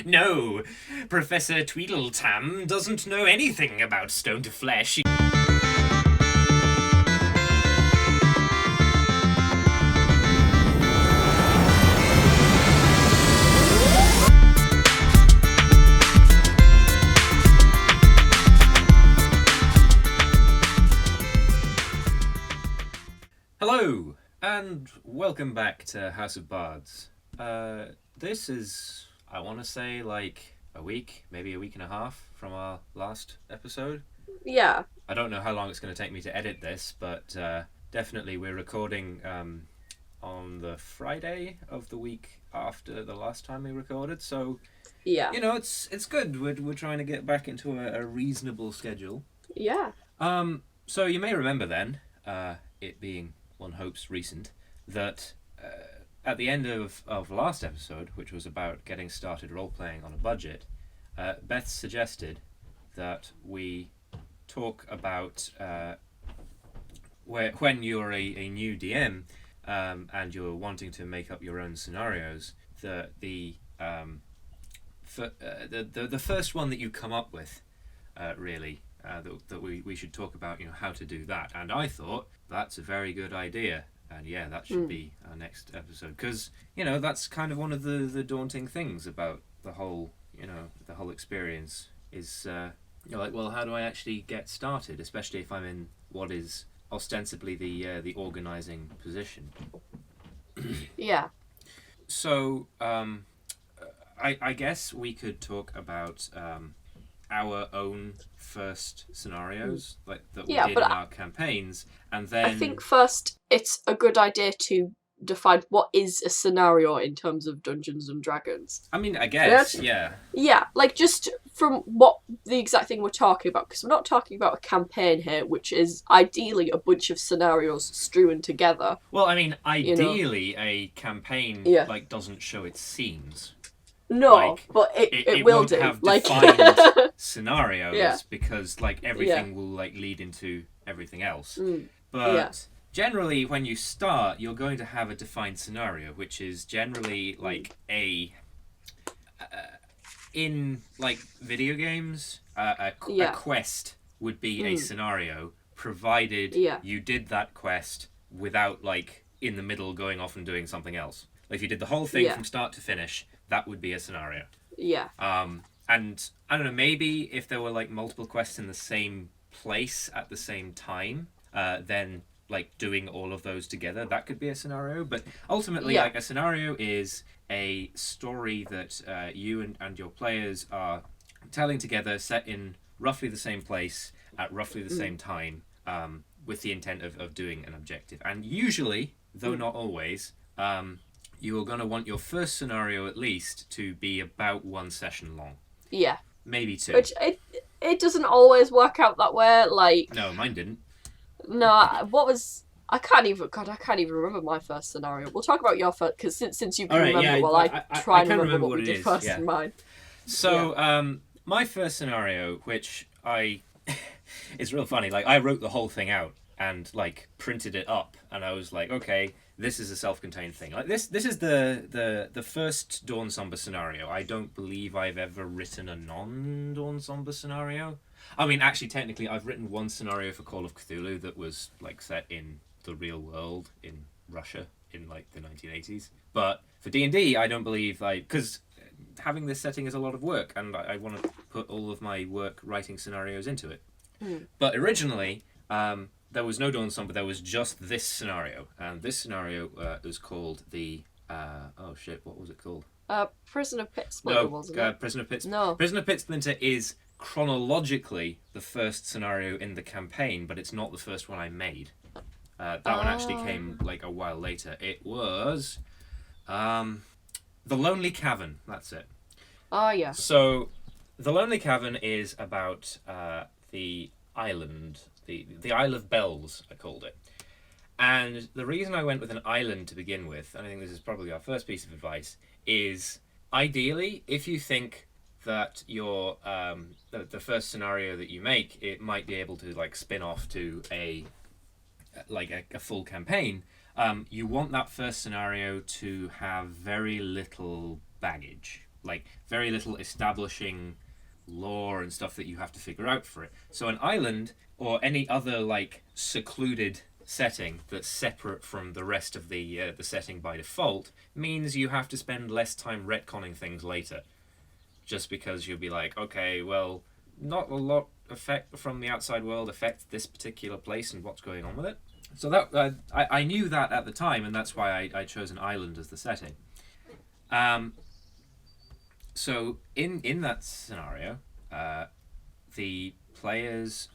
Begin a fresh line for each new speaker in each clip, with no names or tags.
no. Professor Tweedletam doesn't know anything about stone to flesh. Hello, and welcome back to House of Bards. This is, I want to say, like a week, maybe a week and a half from our last episode.
Yeah.
I don't know how long it's going to take me to edit this, but definitely we're recording on the Friday of the week after the last time we recorded, so
Yeah.
you know, it's good. We're trying to get back into a reasonable schedule.
Yeah.
So you may remember then, it being one hopes recent, that at the end of last episode, which was about getting started role-playing on a budget, Beth suggested that we talk about when you're a new DM and you're wanting to make up your own scenarios, the first one that you come up with, really, that we should talk about, you know, how to do that. And I thought that's a very good idea, and yeah, that should be our next episode, because you know that's kind of one of the daunting things about the whole experience is you're like, well, how do I actually get started, especially if I'm in what is ostensibly the organizing position.
Yeah.
So I guess we could talk about our own first scenarios, like that we did in our campaigns, and then
I think first it's a good idea to define what is a scenario in terms of Dungeons and Dragons.
I mean, I guess, yeah.
Yeah, like just from what the exact thing we're talking about, because we're not talking about a campaign here, which is ideally a bunch of scenarios strewn together.
Well, I mean, ideally a campaign like doesn't show its seams.
No,
like,
but it
will
won't do.
Have
like
defined scenarios because like everything will like lead into everything else. But generally, when you start, you're going to have a defined scenario, which is generally like in like video games, a quest would be a scenario, provided you did that quest without like in the middle going off and doing something else. Like if you did the whole thing from start to finish, that would be a scenario.
Yeah.
And I don't know, maybe if there were like multiple quests in the same place at the same time, then like doing all of those together, that could be a scenario. But ultimately, like a scenario is a story that you and your players are telling together, set in roughly the same place at roughly the same time, with the intent of doing an objective. And usually, though not always, you are going to want your first scenario at least to be about one session long. Yeah. Maybe two.
Which it doesn't always work out that way. Like
no, mine didn't.
No, I can't even remember my first scenario. We'll talk about your first, because since you can remember, I try and remember what we did first in mine.
So, my first scenario, which it's real funny. Like I wrote the whole thing out and like printed it up, and I was like, okay, this is a self-contained thing. Like this is the first Dawn Somber scenario. I don't believe I've ever written a non-Dawn Somber scenario. I mean, actually, technically, I've written one scenario for Call of Cthulhu that was like set in the real world in Russia in like the 1980s. But for D&D, I don't believe, like, because having this setting is a lot of work, and I want to put all of my work writing scenarios into it. But originally, there was no Dawn Somber, there was just this scenario. And this scenario was called the... what was it called?
Prison of Pit Splinter, wasn't it?
Prison of Pit Splinter is chronologically the first scenario in the campaign, but it's not the first one I made. That one actually came like a while later. It was The Lonely Cavern. That's it.
Oh, yeah.
So The Lonely Cavern is about the island, the Isle of Bells, I called it. And the reason I went with an island to begin with, and I think this is probably our first piece of advice, is ideally, if you think that your the first scenario that you make, it might be able to like spin off to a full campaign, you want that first scenario to have very little baggage. like very little establishing lore and stuff that you have to figure out for it. So an island or any other like secluded setting that's separate from the rest of the setting by default means you have to spend less time retconning things later. Just because you'll be like, okay, well, not a lot effect from the outside world affects this particular place and what's going on with it. So that I knew that at the time, and that's why I chose an island as the setting. So in that scenario, the players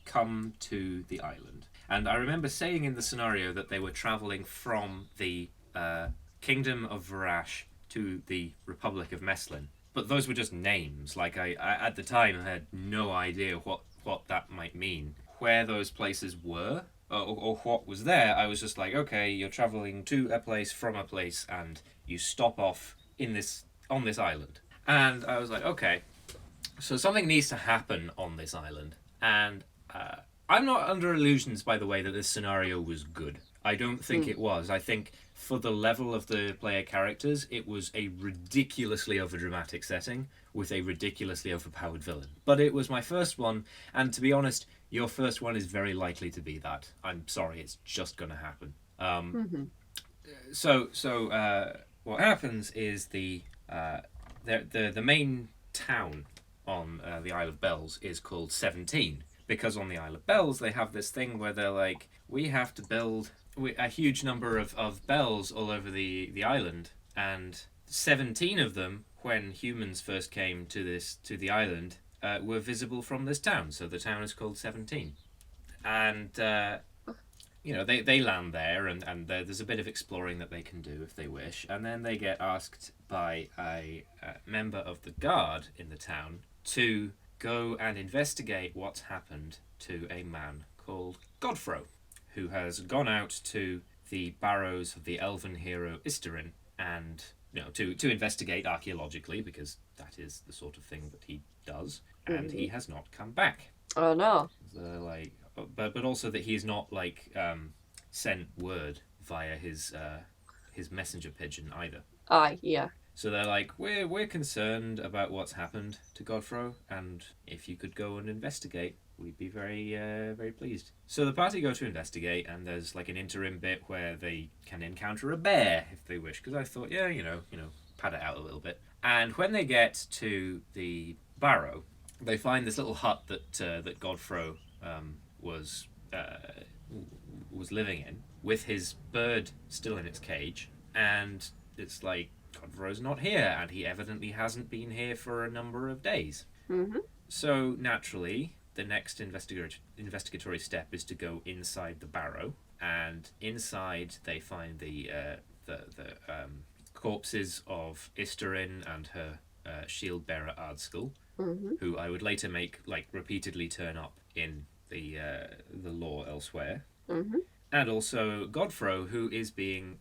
come to the island. And I remember saying in the scenario that they were traveling from the Kingdom of Varash to the Republic of Meslin. But those were just names. Like, I at the time, I had no idea what that might mean. Where those places were, or what was there, I was just like, okay, you're traveling to a place from a place, and you stop off on this island. And I was like, okay, so something needs to happen on this island. And I'm not under illusions, by the way, that this scenario was good. I don't think it was. I think for the level of the player characters, it was a ridiculously overdramatic setting with a ridiculously overpowered villain. But it was my first one, and to be honest, your first one is very likely to be that. I'm sorry, it's just going to happen. So what happens is the main town on the Isle of Bells is called 17. Because on the Isle of Bells, they have this thing where they're like, we have to build a huge number of bells all over the island, and 17 of them, when humans first came to the island, were visible from this town. So the town is called 17. And, they land there, and there's a bit of exploring that they can do if they wish. And then they get asked by a member of the guard in the town to go and investigate what's happened to a man called Godfrow, who has gone out to the barrows of the elven hero Isterin and to investigate archaeologically, because that is the sort of thing that he does, and he has not come back.
Oh no!
But also that he's not sent word via his messenger pigeon either.
Aye, yeah.
So they're like, we're concerned about what's happened to Godfrow, and if you could go and investigate, we'd be very, very pleased. So the party go to investigate, and there's like an interim bit where they can encounter a bear if they wish, because I thought, pad it out a little bit. And when they get to the barrow, they find this little hut that Godfrow was living in, with his bird still in its cage, and it's like, Godfrow's not here, and he evidently hasn't been here for a number of days.
Mm-hmm.
So naturally, the next investigatory step is to go inside the barrow, and inside they find the corpses of Isterin and her shield bearer Ardskull, who I would later make repeatedly turn up in the lore elsewhere, and also Godfrow, who is being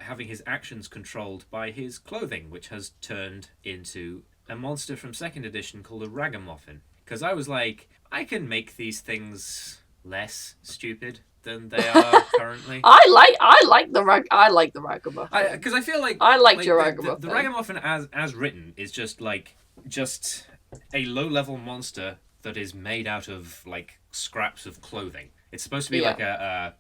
having his actions controlled by his clothing, which has turned into a monster from 2nd edition called a ragamuffin. Because I was like, I can make these things less stupid than they are currently.
I like the ragamuffin.
Because I feel like
I liked your ragamuffin.
The ragamuffin as written is just a low level monster that is made out of scraps of clothing. It's supposed to be like a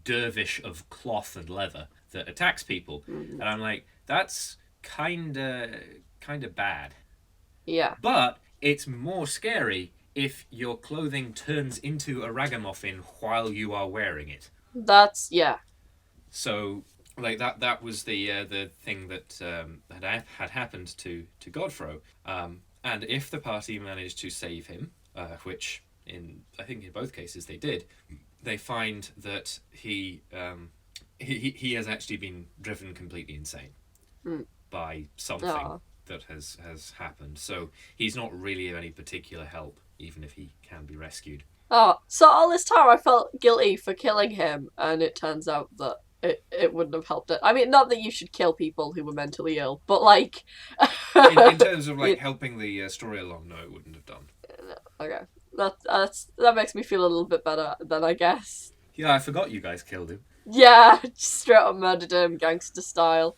dervish of cloth and leather that attacks people, and I'm like, that's kinda bad.
Yeah.
But it's more scary if your clothing turns into a ragamuffin while you are wearing it.
That's yeah.
So that was the thing that had happened to Godfrow, and if the party managed to save him, which I think in both cases they did, they find that he has actually been driven completely insane by something that has happened. So he's not really of any particular help, even if he can be rescued.
Oh, so all this time I felt guilty for killing him, and it turns out that it wouldn't have helped it. I mean, not that you should kill people who were mentally ill, but
in terms of helping the story along, no, it wouldn't have done.
Okay, that makes me feel a little bit better then, I guess.
Yeah, I forgot you guys killed him.
Yeah, just straight up murdered him, gangster style.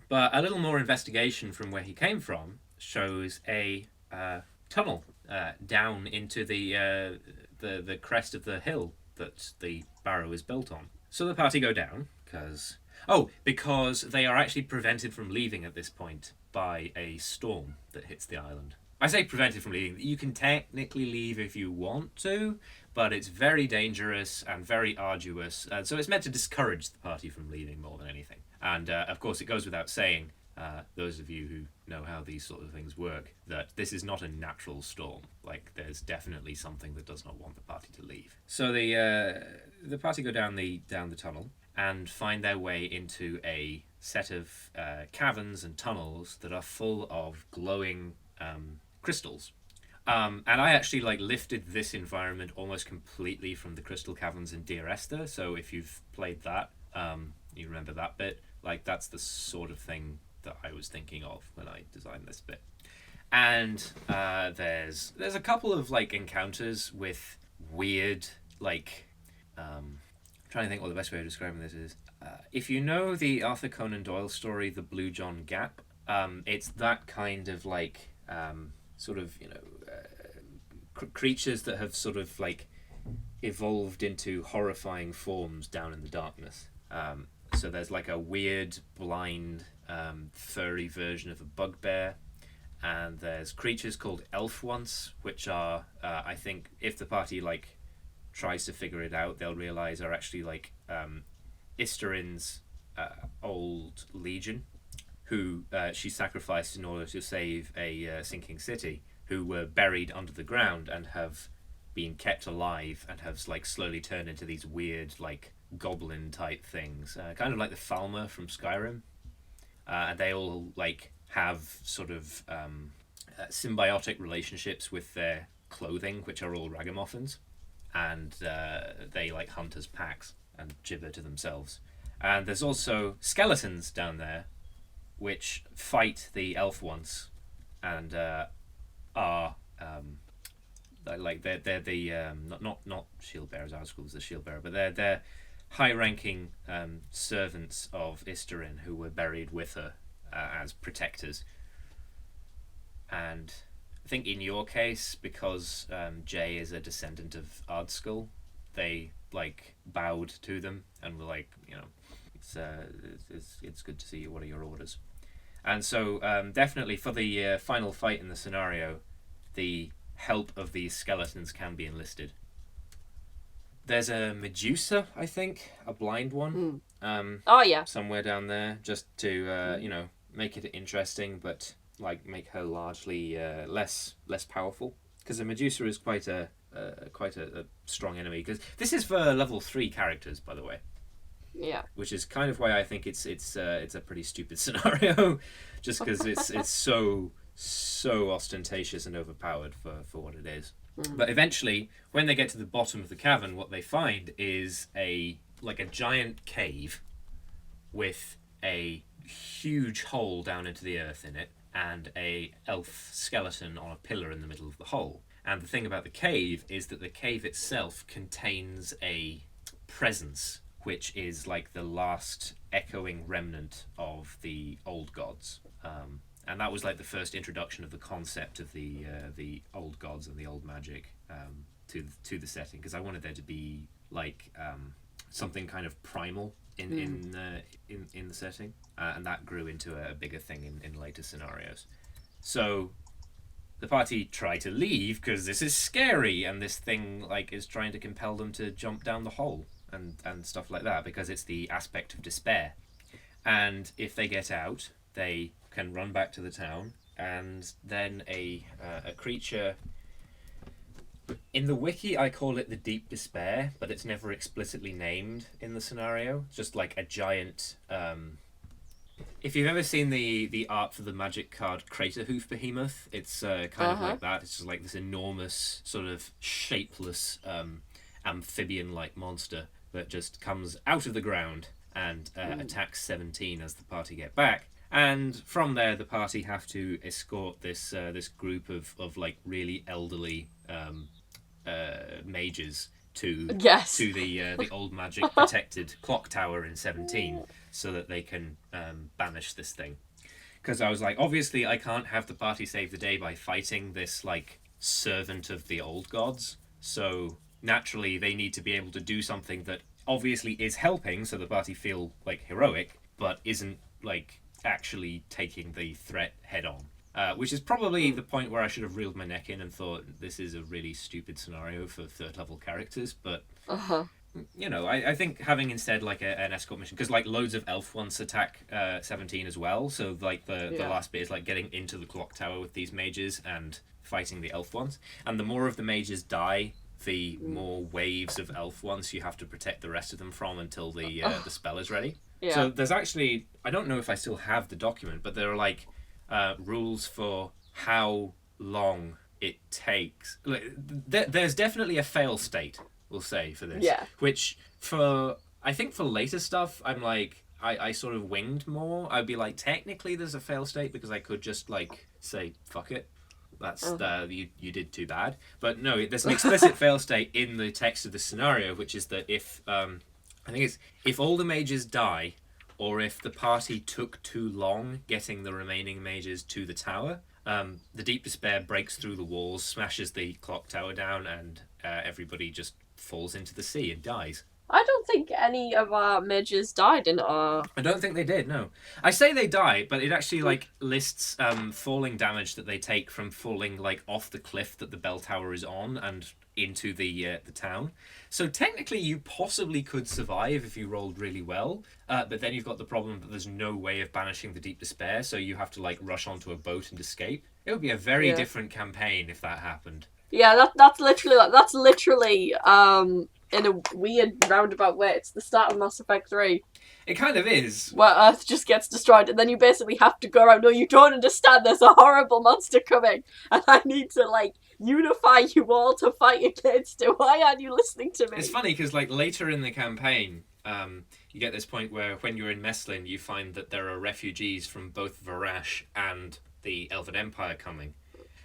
But a little more investigation from where he came from shows a tunnel down into the crest of the hill that the barrow is built on. So the party go down because they are actually prevented from leaving at this point by a storm that hits the island. I say prevented from leaving. You can technically leave if you want to, but it's very dangerous and very arduous. So it's meant to discourage the party from leaving more than anything. And of course, it goes without saying, those of you who know how these sort of things work, that this is not a natural storm. Like, there's definitely something that does not want the party to leave. So the party go down the tunnel and find their way into a set of caverns and tunnels that are full of glowing crystals. And I actually lifted this environment almost completely from the crystal caverns in Dear Esther. So if you've played that, you remember that bit. That's the sort of thing that I was thinking of when I designed this bit. And there's a couple of encounters with weird I'm trying to think what the best way of describing this is. If you know the Arthur Conan Doyle story, The Blue John Gap, it's that kind of creatures that have sort of evolved into horrifying forms down in the darkness. So there's a weird, blind, furry version of a bugbear, and there's creatures called elf once, which are, I think, if the party tries to figure it out, they'll realize are actually Isterin's old legion, who she sacrificed in order to save a sinking city, who were buried under the ground and have been kept alive and have slowly turned into these weird goblin type things, kind of like the Falmer from Skyrim, and they all have sort of symbiotic relationships with their clothing, which are all ragamuffins, and they hunt as packs and gibber to themselves. And there's also skeletons down there which fight the elf once and are they're the not shield bearers. Our school's the shield bearer, but they're high-ranking servants of Isterin who were buried with her as protectors. And I think in your case, because Jay is a descendant of Ardskull, they bowed to them and were it's good to see you. What are your orders? And so definitely for the final fight in the scenario, the help of these skeletons can be enlisted. There's a Medusa, I think, a blind one. Somewhere down there, just to make it interesting, but make her largely less powerful, because the Medusa is quite a strong enemy. Because this is for level 3 characters, by the way.
Yeah.
Which is kind of why I think it's a pretty stupid scenario, just because it's so ostentatious and overpowered for what it is. But eventually, when they get to the bottom of the cavern, what they find is a giant cave with a huge hole down into the earth in it, and a elf skeleton on a pillar in the middle of the hole. And the thing about the cave is that the cave itself contains a presence, which is the last echoing remnant of the old gods. And that was the first introduction of the concept of the old gods and the old magic to the setting, because I wanted there to be something kind of primal in the setting, and that grew into a bigger thing in later scenarios. So the party try to leave because this is scary, and this thing is trying to compel them to jump down the hole and stuff like that, because it's the aspect of despair. And if they get out, they can run back to the town, and then a creature, in the wiki I call it the Deep Despair, but it's never explicitly named in the scenario. It's just a giant if you've ever seen the art for the magic card Crater Hoof Behemoth, it's kind of like that. It's just this enormous sort of shapeless amphibian like monster that just comes out of the ground and attacks 17 as the party get back. And from there, the party have to escort this group of really elderly mages to the old magic protected clock tower in 17. so that they can banish this thing. Because I was like, obviously I can't have the party save the day by fighting this like servant of the old gods, so naturally they need to be able to do something that obviously is helping so the party feel like heroic, but isn't like actually taking the threat head on. Which is probably the point where I should have reeled my neck in and thought this is a really stupid scenario for third level characters, but you know, I think having instead like an escort mission, because like loads of elf ones attack 17 as well, so like the last bit is like getting into the clock tower with these mages and fighting the elf ones, and the more of the mages die, the more waves of elf ones you have to protect the rest of them from until the spell is ready. So there's actually, I don't know if I still have the document, but there are like rules for how long it takes. Like, there's definitely a fail state, we'll say, for this.
Yeah.
Which I think for later stuff, I'm like, I sort of winged more. I'd be like, technically there's a fail state because I could just like say, fuck it. That's you did too bad. But no, there's an explicit fail state in the text of the scenario, which is that if I think it's if all the mages die, or if the party took too long getting the remaining mages to the tower, the Deep Despair breaks through the walls, smashes the clock tower down, and everybody just falls into the sea and dies.
I don't think any of our mages died in our...
I don't think they did, no. I say they die, but it actually like lists falling damage that they take from falling like off the cliff that the bell tower is on and into the town. So technically you possibly could survive if you rolled really well, but then you've got the problem that there's no way of banishing the Deep Despair, so you have to like rush onto a boat and escape. It would be a very different campaign if that happened.
Yeah, that's literally in a weird roundabout way, it's the start of Mass Effect 3.
It kind of is.
Where Earth just gets destroyed, and then you basically have to go around, no, you don't understand, there's a horrible monster coming, and I need to, like, unify you all to fight against it. Why aren't you listening to me?
It's funny, because, like, later in the campaign, you get this point where, when you're in Meslin, you find that there are refugees from both Varash and the Elven Empire coming.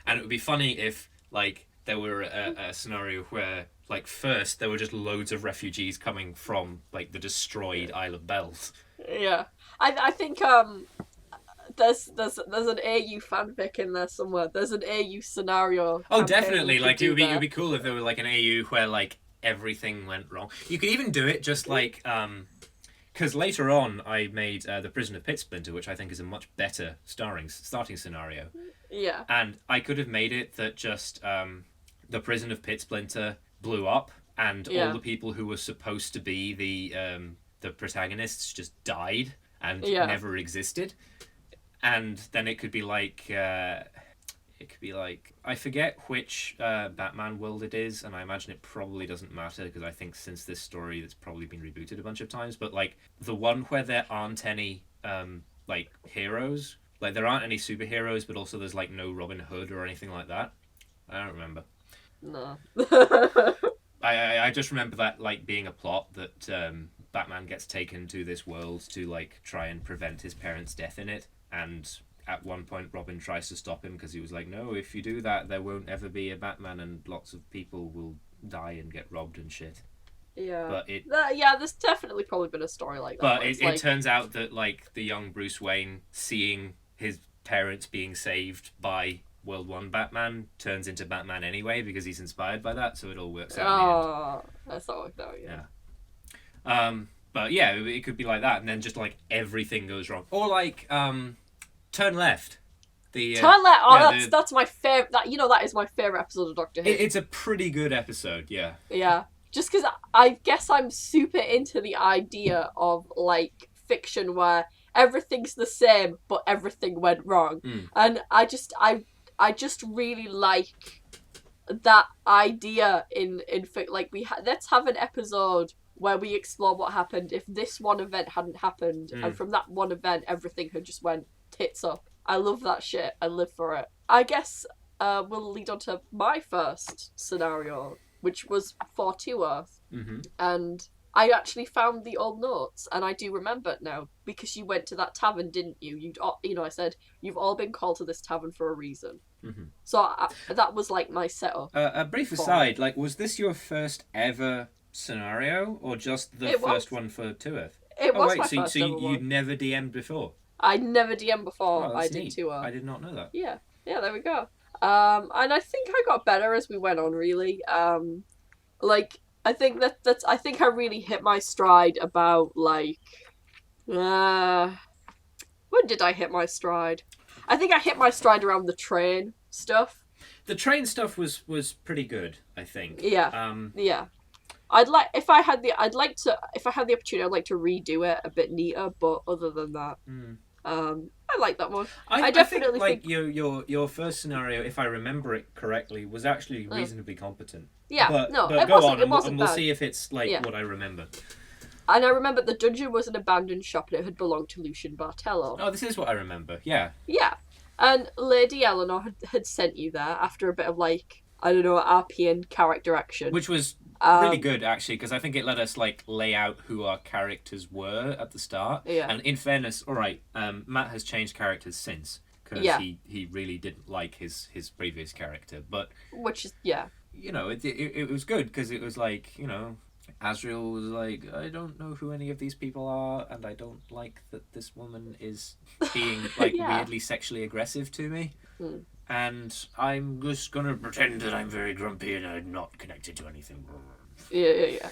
And it would be funny if, like, there were a scenario where, like, first there were just loads of refugees coming from like the destroyed Isle of Bells.
Yeah, I think there's an AU fanfic in there somewhere. There's an AU scenario.
Oh, definitely. Like it would be cool if there were like an AU where like everything went wrong. You could even do it just like because later on I made The Prison of Pit Splinter, which I think is a much better starting scenario.
Yeah.
And I could have made it that just the Prison of Pit Splinter blew up, and all the people who were supposed to be the protagonists just died and never existed. And then it could be like I forget which Batman world it is, and I imagine it probably doesn't matter because I think since this story it's probably been rebooted a bunch of times. But like the one where there aren't any like heroes, like there aren't any superheroes, but also there's like no Robin Hood or anything like that. I don't remember.
No.
I just remember that like being a plot that Batman gets taken to this world to like try and prevent his parents' death in it, and at one point Robin tries to stop him because he was like, no, if you do that there won't ever be a Batman and lots of people will die and get robbed and shit.
Yeah.
But
there's definitely probably been a story like that.
But it turns out that like the young Bruce Wayne seeing his parents being saved by World 1 Batman turns into Batman anyway because he's inspired by that, so it all works out in the end.
That's all worked out, yeah.
But yeah, it could be like that, and then just like everything goes wrong. Or like Turn Left.
Turn Left, that's my favorite. That is my favorite episode of Doctor Who.
It's a pretty good episode, yeah.
Yeah. Just because I guess I'm super into the idea of like fiction where everything's the same but everything went wrong. And I just really like that idea in like let's have an episode where we explore what happened if this one event hadn't happened, and from that one event everything had just went tits up. I love that shit. I live for it. I guess we'll lead on to my first scenario, which was for 2 Earth. And I actually found the old notes, and I do remember it now, because you went to that tavern, didn't you? I said, you've all been called to this tavern for a reason. So that was like my setup.
A brief aside, like, was this your first ever scenario, or just the first one for 2 Earth?
It
Oh
was
wait,
my
so,
first
so
ever
you
one.
never DM'd before?
I never DM before
Oh,
I
that's
did
neat.
to her.
I did not know that.
Yeah, there we go. And I think I got better as we went on. Really, like I think that's I think I really hit my stride about like, when did I hit my stride? I think I hit my stride around the train stuff.
The train stuff was pretty good, I think.
Yeah, yeah. I'd like if I had the I'd like to if I had the opportunity I'd like to redo it a bit neater, but other than that, I like that one. I
I think
definitely
like
think
your first scenario, if I remember it correctly, was actually reasonably competent.
yeah, no,
But
it
go
wasn't
on
it
and
wasn't
we'll
bad.
see if it's like
Yeah.
what I remember.
And I remember the dungeon was an abandoned shop and it had belonged to Lucian Bartello.
Oh, this is what I remember. Yeah.
Yeah. And Lady Eleanor had sent you there after a bit of like, I don't know, RP character action.
Which was really good actually, because I think it let us like lay out who our characters were at the start.
Yeah.
And in fairness, all right, Matt has changed characters since because he really didn't like his previous character, but
which is yeah.
You know, it was good because it was like, you know, Asriel was like, I don't know who any of these people are, and I don't like that this woman is being like weirdly sexually aggressive to me. And I'm just gonna pretend that I'm very grumpy and I'm not connected to anything.
Yeah.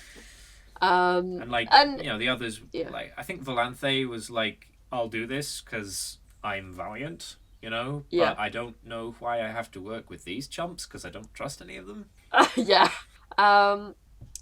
And like, you know, the others, like, I think Volanthe was like, I'll do this because I'm valiant, you know, but I don't know why I have to work with these chumps because I don't trust any of them.
Yeah.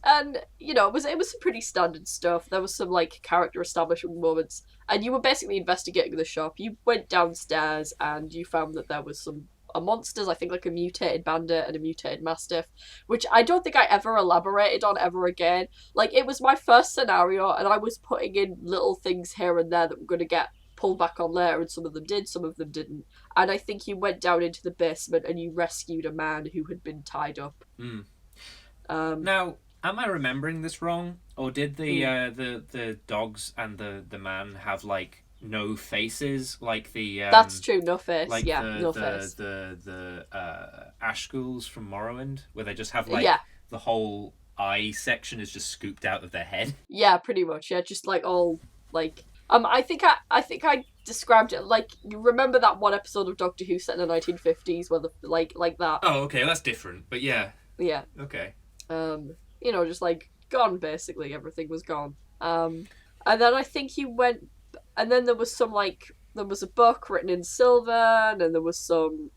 And you know, it was some pretty standard stuff. There was some like character establishment moments, and you were basically investigating the shop. You went downstairs and you found that there was some monsters. I think like a mutated bandit and a mutated mastiff, which I don't think I ever elaborated on ever again. Like it was my first scenario, and I was putting in little things here and there that were going to get pulled back on later, and some of them did, some of them didn't. And I think you went down into the basement and you rescued a man who had been tied up.
Now, am I remembering this wrong, or did the dogs and the man have like no faces, like the
that's true, no face.
like
no face.
The ash ghouls from Morrowind, where they just have like the whole eye section is just scooped out of their head.
Yeah, pretty much. Yeah, just like all like I think I described it like, you remember that one episode of Doctor Who set in the 1950s where the like that.
Oh, okay, that's different, but yeah.
Yeah.
Okay.
You know, just like gone basically. Everything was gone. And then I think he went, and then there was some like there was a book written in silver, and then there was some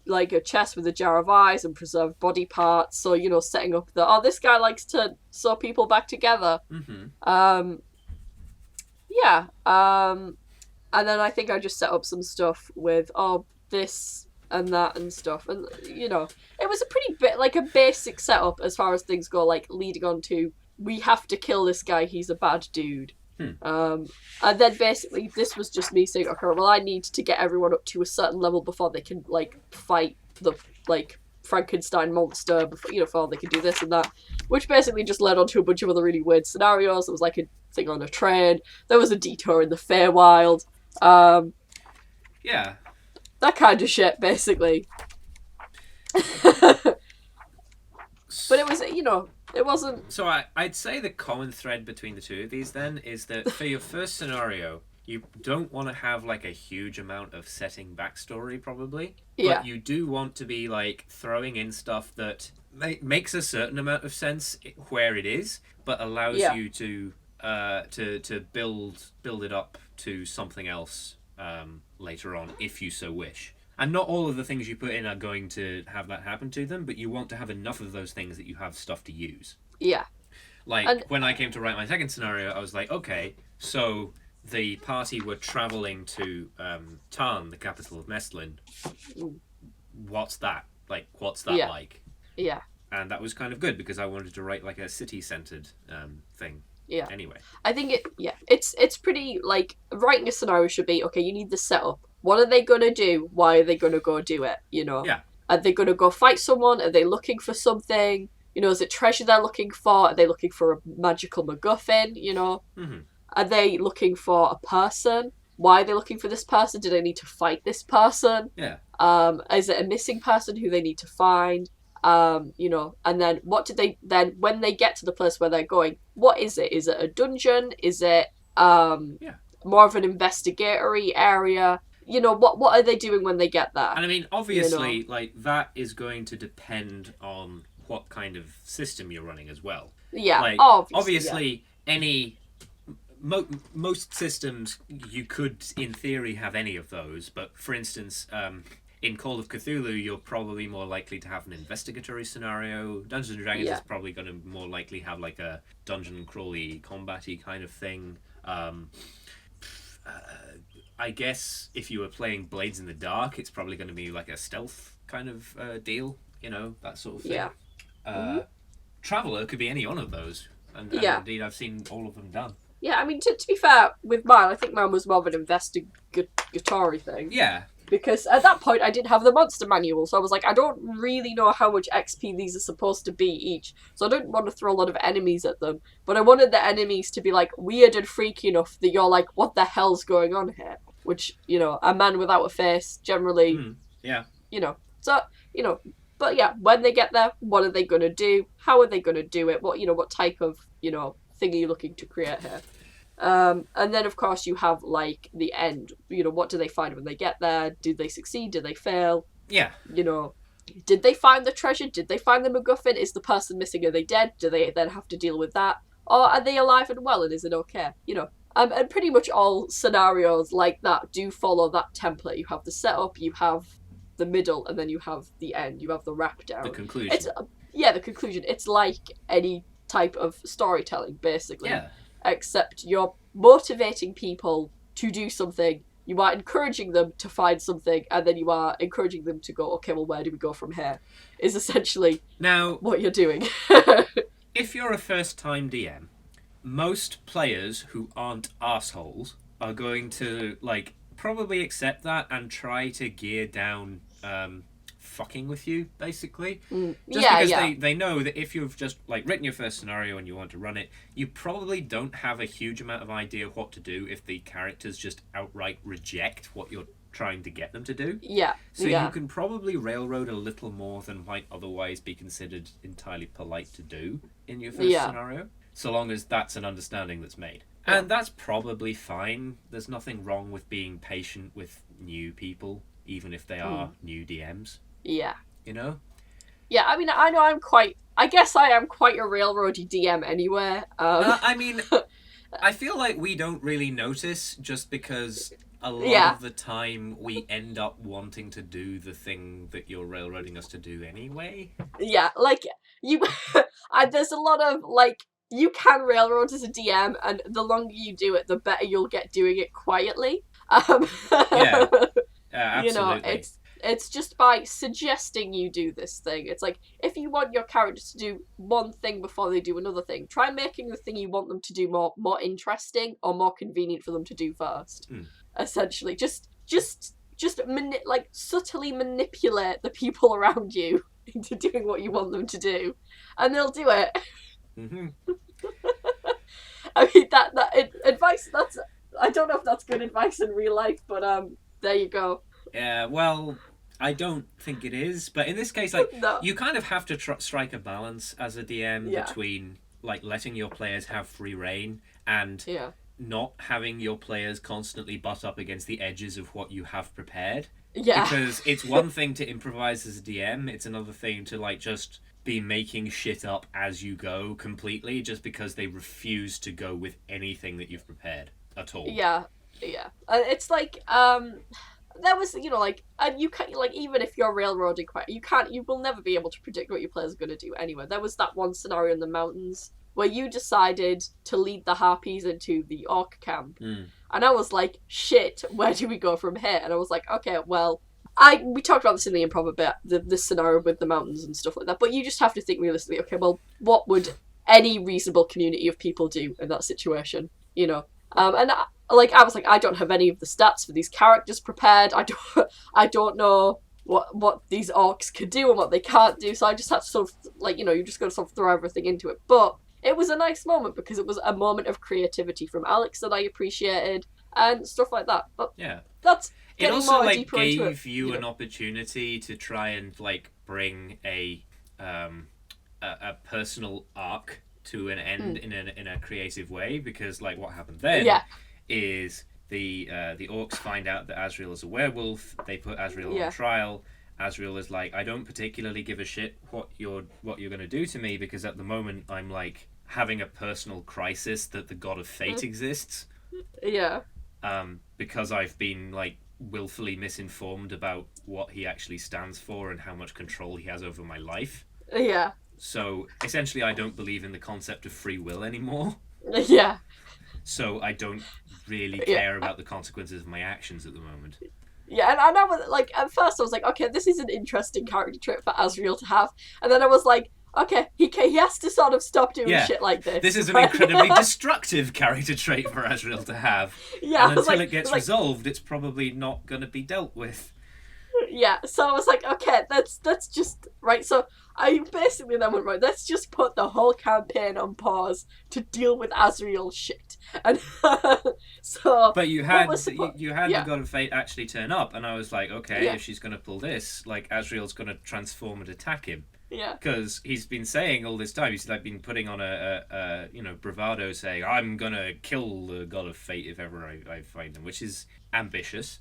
like a chest with a jar of eyes and preserved body parts. So you know, setting up the this guy likes to sew people back together. Yeah. And then I think I just set up some stuff with this and that and stuff, and you know, it was a pretty bit like a basic setup as far as things go, like leading on to we have to kill this guy, he's a bad dude. And then basically this was just me saying, okay, well I need to get everyone up to a certain level before they can like fight the like Frankenstein monster, before they can do this and that, which basically just led on to a bunch of other really weird scenarios. There was like a thing on a train, there was a detour in the Feywild,
yeah,
that kind of shit basically. But it was, it wasn't.
So I'd say the common thread between the two of these then is that for your first scenario, you don't want to have like a huge amount of setting backstory probably, but you do want to be like throwing in stuff that makes a certain amount of sense where it is, but allows you to build it up to something else later on if you so wish. And not all of the things you put in are going to have that happen to them, but you want to have enough of those things that you have stuff to use.
Yeah.
Like, when I came to write my second scenario, I was like, okay, so the party were travelling to Tarn, the capital of Mestlin. What's that? Like, what's that like?
Yeah.
And that was kind of good, because I wanted to write, like, a city-centred thing.
Yeah.
Anyway.
I think it's pretty, like, writing a scenario should be, okay, you need the setup. What are they going to do? Why are they going to go do it?
Yeah.
Are they going to go fight someone? Are they looking for something? Is it treasure they're looking for? Are they looking for a magical MacGuffin?
Mm-hmm.
Are they looking for a person? Why are they looking for this person? Do they need to fight this person?
Yeah.
Is it a missing person who they need to find? And then when they get to the place where they're going, what is it? Is it a dungeon? Is it
Yeah.
more of an investigatory area. You know, what are they doing when they get there?
And I mean, obviously, like, that is going to depend on what kind of system you're running as well.
Yeah,
Like,
obviously
any most systems you could in theory have any of those, but for instance, in Call of Cthulhu you're probably more likely to have an investigatory scenario. Dungeons and Dragons is probably going to more likely have like a dungeon crawly combat-y kind of thing. I guess if you were playing Blades in the Dark, it's probably going to be like a stealth kind of deal, you know, that sort of thing. Traveller could be any one of those, and indeed I've seen all of them done.
Yeah, I mean, to be fair, with mine, I think mine was more of an investigatory thing.
Yeah.
Because at that point, I didn't have the monster manual, so I was like, I don't really know how much XP these are supposed to be each, so I don't want to throw a lot of enemies at them, but I wanted the enemies to be, like, weird and freaky enough that you're like, what the hell's going on here? Which, you know, a man without a face, generally, you know, so, you know, but yeah, when they get there, what are they going to do? How are they going to do it? What, you know, what type of, you know, thing are you looking to create here? And then, of course, you have, like, the end. You know, what do they find when they get there? Do they succeed? Do they fail?
Yeah.
You know, did they find the treasure? Did they find the MacGuffin? Is the person missing? Are they dead? Do they then have to deal with that? Or are they alive and well, and is it okay? You know, and pretty much all scenarios like that do follow that template. You have the setup, you have the middle, and then you have the end. You have the wrap down.
The conclusion.
The conclusion. It's like any type of storytelling, basically.
Yeah.
Except you're motivating people to do something, you are encouraging them to find something, and then you are encouraging them to go, okay, well, where do we go from here? Is essentially
now
what you're doing.
If you're a first-time DM, most players who aren't assholes are going to, like, probably accept that and try to gear down fucking with you, basically. Because they know that if you've just, like, written your first scenario and you want to run it, you probably don't have a huge amount of idea of what to do if the characters just outright reject what you're trying to get them to do. So you can probably railroad a little more than might otherwise be considered entirely polite to do in your first scenario, so long as that's an understanding that's made. And that's probably fine. There's nothing wrong with being patient with new people, even if they are new DMs.
Yeah.
You know?
Yeah, I mean, I know I guess I am quite a railroady DM anyway.
I mean, I feel like we don't really notice just because a lot of the time we end up wanting to do the thing that you're railroading us to do anyway.
Yeah, like, you... there's a lot of, like, you can railroad as a DM, and the longer you do it, the better you'll get doing it quietly.
Absolutely.
You know, it's just by suggesting you do this thing. It's like, if you want your characters to do one thing before they do another thing, try making the thing you want them to do more interesting or more convenient for them to do first. Essentially, just like subtly manipulate the people around you into doing what you want them to do, and they'll do it. I mean, that advice, that's, I don't know if that's good advice in real life, but there you go.
Yeah, well, I don't think it is, but in this case, like, you kind of have to strike a balance as a DM between, like, letting your players have free reign and not having your players constantly butt up against the edges of what you have prepared. Because it's one thing to improvise as a DM, it's another thing to, like, just be making shit up as you go completely, just because they refuse to go with anything that you've prepared at all. It's like, there was, you know, like, and you can't, like, even if you're railroading quite, you will never be able to predict what your players are going to do anyway. There was that one scenario in the mountains where you decided to lead the harpies into the orc camp. And I was like, shit, where do we go from here? And I was like, okay, well, we talked about this in the improv a bit, this scenario with the mountains and stuff like that, but you just have to think realistically, okay, well, what would any reasonable community of people do in that situation, you know? And I was like, I don't have any of the stats for these characters prepared. I don't know what these orcs could do and what they can't do. So I just had to sort of, like, you know, you just got to sort of throw everything into it. But it was a nice moment because it was a moment of creativity from Alex that I appreciated and stuff like that. But that's it also,
more
like,
deeper into
gave you an opportunity to try and, like, bring a personal arc to an end in a creative way, because like what happened then is the orcs find out that Asriel is a werewolf. They put Asriel on trial. Asriel is like, I don't particularly give a shit what you're going to do to me, because at the moment I'm like having a personal crisis that the god of fate exists.
Yeah.
Because I've been like willfully misinformed about what he actually stands for and how much control he has over my life.
Yeah.
So essentially I don't believe in the concept of free will anymore.
Yeah.
So I don't really care about the consequences of my actions at the moment.
Yeah, and I was like, at first I was like, okay, this is an interesting character trait for Asriel to have, and then I was like, okay, he has to sort of stop doing shit like this.
This is an incredibly destructive character trait for Asriel to have.
Yeah,
and until it gets resolved, it's probably not going to be dealt with.
Yeah, so I was like, okay, that's just right. So I basically then went, right, let's just put the whole campaign on pause to deal with Asriel's shit. And so,
but you had the God of Fate actually turn up, and I was like, okay, if she's gonna pull this, like Asriel's gonna transform and attack him.
Yeah.
Because he's been saying all this time, he's like been putting on a bravado, saying I'm gonna kill the God of Fate if ever I find him, which is ambitious.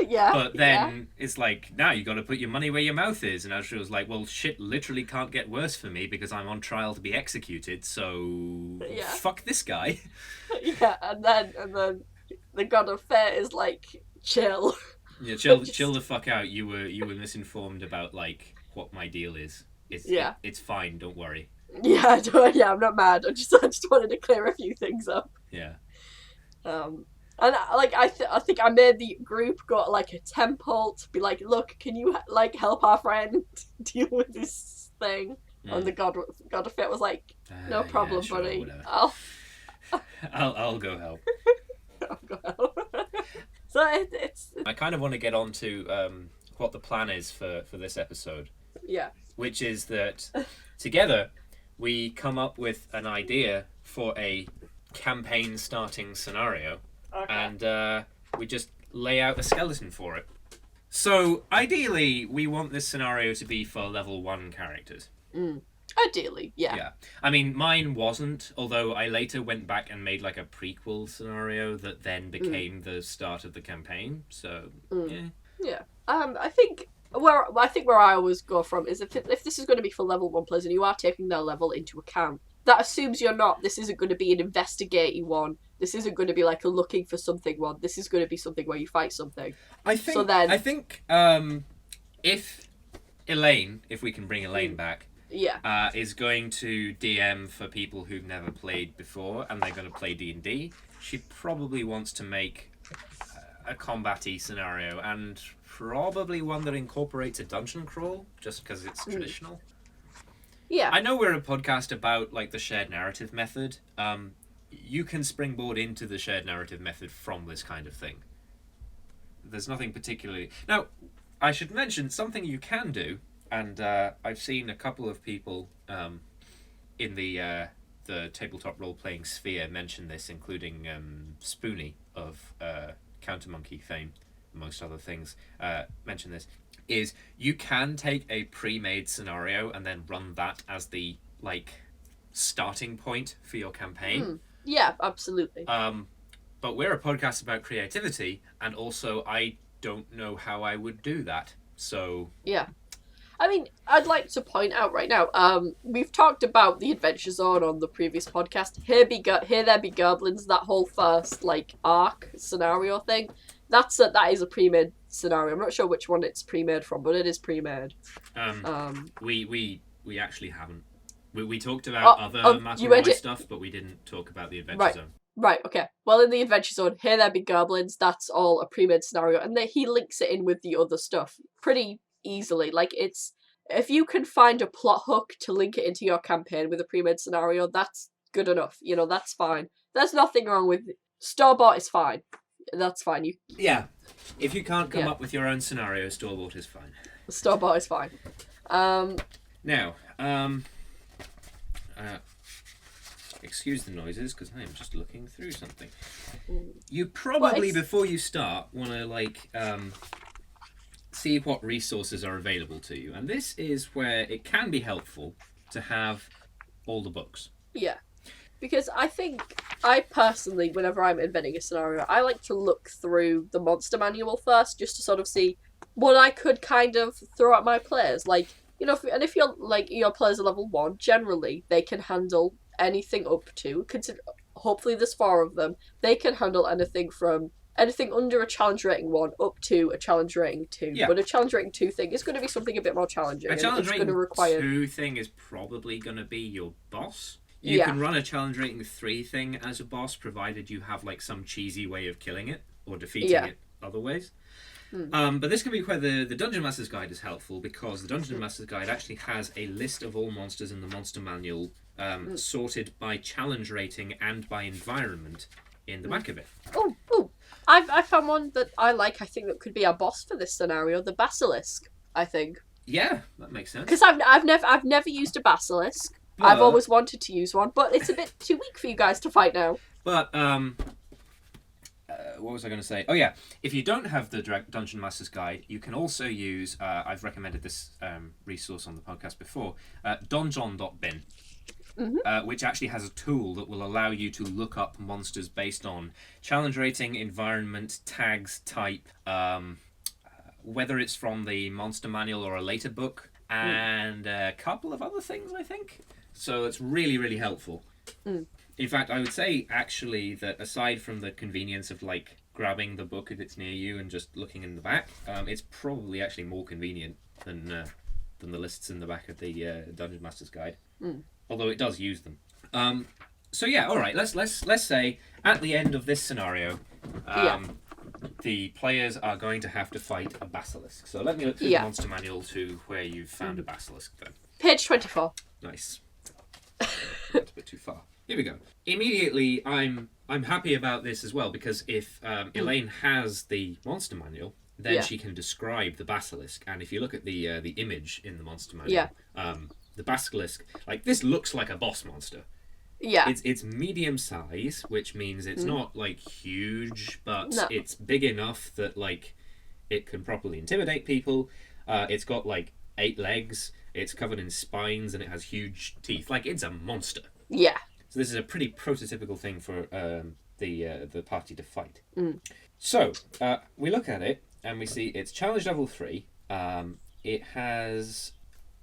Yeah.
But then it's like, now you got to put your money where your mouth is. And Asriel's like, well, shit literally can't get worse for me because I'm on trial to be executed. So fuck this guy.
Yeah, and then the God of Fate is like, chill.
Yeah, chill the fuck out. You were misinformed about like what my deal is. It's fine. Don't worry.
Yeah, I'm not mad. I just wanted to clear a few things up.
Yeah.
And like I think I made the group go to like a temple to be like, look, can you like help our friend deal with this thing? And the God of Fate was like, no problem,
sure,
buddy.
Whatever.
I'll
go help.
I'll go help. So it's.
I kind of want to get on to what the plan is for this episode.
Yeah.
Which is that together we come up with an idea for a campaign starting scenario. Okay. And we just lay out a skeleton for it. So, ideally, we want this scenario to be for level 1 characters.
Ideally, yeah.
Yeah. I mean, mine wasn't, although I later went back and made like a prequel scenario that then became the start of the campaign. So, yeah.
Yeah. I think where I always go from is if this is going to be for level 1 players and you are taking their level into account, that assumes this isn't going to be an investigating one. This isn't going to be like a looking for something one. This is going to be something where you fight something.
I think if Elaine, if we can bring Elaine back, is going to DM for people who've never played before and they're going to play D&D, she probably wants to make a combat-y scenario and probably one that incorporates a dungeon crawl just because it's traditional.
Yeah.
I know we're a podcast about like the shared narrative method. You can springboard into the shared narrative method from this kind of thing. There's nothing particularly... Now, I should mention something you can do, and I've seen a couple of people in the tabletop role-playing sphere mention this, including Spoonie of Countermonkey fame, amongst other things, mention this, is you can take a pre-made scenario and then run that as the, like, starting point for your campaign.
Yeah, absolutely.
But we're a podcast about creativity, and also I don't know how I would do that. So
yeah, I mean, I'd like to point out right now. We've talked about the Adventure Zone on the previous podcast. Here There Be Goblins. That whole first like arc scenario thing. That is a pre-made scenario. I'm not sure which one it's pre-made from, but it is pre-made.
We actually haven't. We talked about other MacLeod stuff, but we didn't talk about the Adventure Zone.
Right, okay. Well, in the Adventure Zone, Here There Be Goblins, that's all a pre-made scenario, and he links it in with the other stuff pretty easily. Like, if you can find a plot hook to link it into your campaign with a pre-made scenario, that's good enough. You know, that's fine. There's nothing wrong with... Store-bought is fine. That's fine.
Yeah. If you can't come up with your own scenario, store-bought is fine.
Store-bought is fine.
Now, excuse the noises, because I am just looking through something. You probably, before you start, want to, see what resources are available to you. And this is where it can be helpful to have all the books.
Yeah. Because I personally, whenever I'm inventing a scenario, I like to look through the monster manual first, just to sort of see what I could kind of throw at my players. Like, if you're like your players are level 1, generally they can handle anything up to. Hopefully there's 4 of them. They can handle anything under a challenge rating 1 up to a challenge rating 2.
Yeah.
But a challenge rating 2 thing is going to be something a bit more challenging.
A challenge
it's
rating
going to require
2 thing is probably going to be your boss. You can run a challenge rating 3 thing as a boss, provided you have like some cheesy way of killing it or defeating it other ways. But this can be where the Dungeon Master's Guide is helpful, because the Dungeon Master's Guide actually has a list of all monsters in the monster manual sorted by challenge rating and by environment in the back of it.
Oh! I found one that I like. I think that could be our boss for this scenario, the basilisk. I think.
Yeah, that makes sense.
Because I've never used a basilisk. I've always wanted to use one, but it's a bit too weak for you guys to fight now.
But what was I going to say? Oh yeah, if you don't have the Dungeon Master's Guide, you can also use. I've recommended this resource on the podcast before. Donjon.bin. Which actually has a tool that will allow you to look up monsters based on challenge rating, environment, tags, type, whether it's from the monster manual or a later book, and a couple of other things, I think. So it's really, really helpful. In fact, I would say actually that aside from the convenience of like grabbing the book if it's near you and just looking in the back, it's probably actually more convenient than the lists in the back of the Dungeon Master's Guide. Although it does use them. So yeah, all right. Let's say at the end of this scenario, the players are going to have to fight a basilisk. So let me look through the monster manual to where you've found a basilisk then.
Page 24.
Nice. That's a bit too far. Here we go. Immediately, I'm happy about this as well, because if Elaine has the monster manual, then she can describe the basilisk. And if you look at the image in the monster manual, the basilisk, like, this looks like a boss monster.
Yeah.
It's medium size, which means it's not like huge, but it's big enough that like it can properly intimidate people. It's got like 8 legs. It's covered in spines and it has huge teeth. Like, it's a monster.
Yeah.
So this is a pretty prototypical thing for the party to fight. So we look at it and we see it's challenge level 3. It has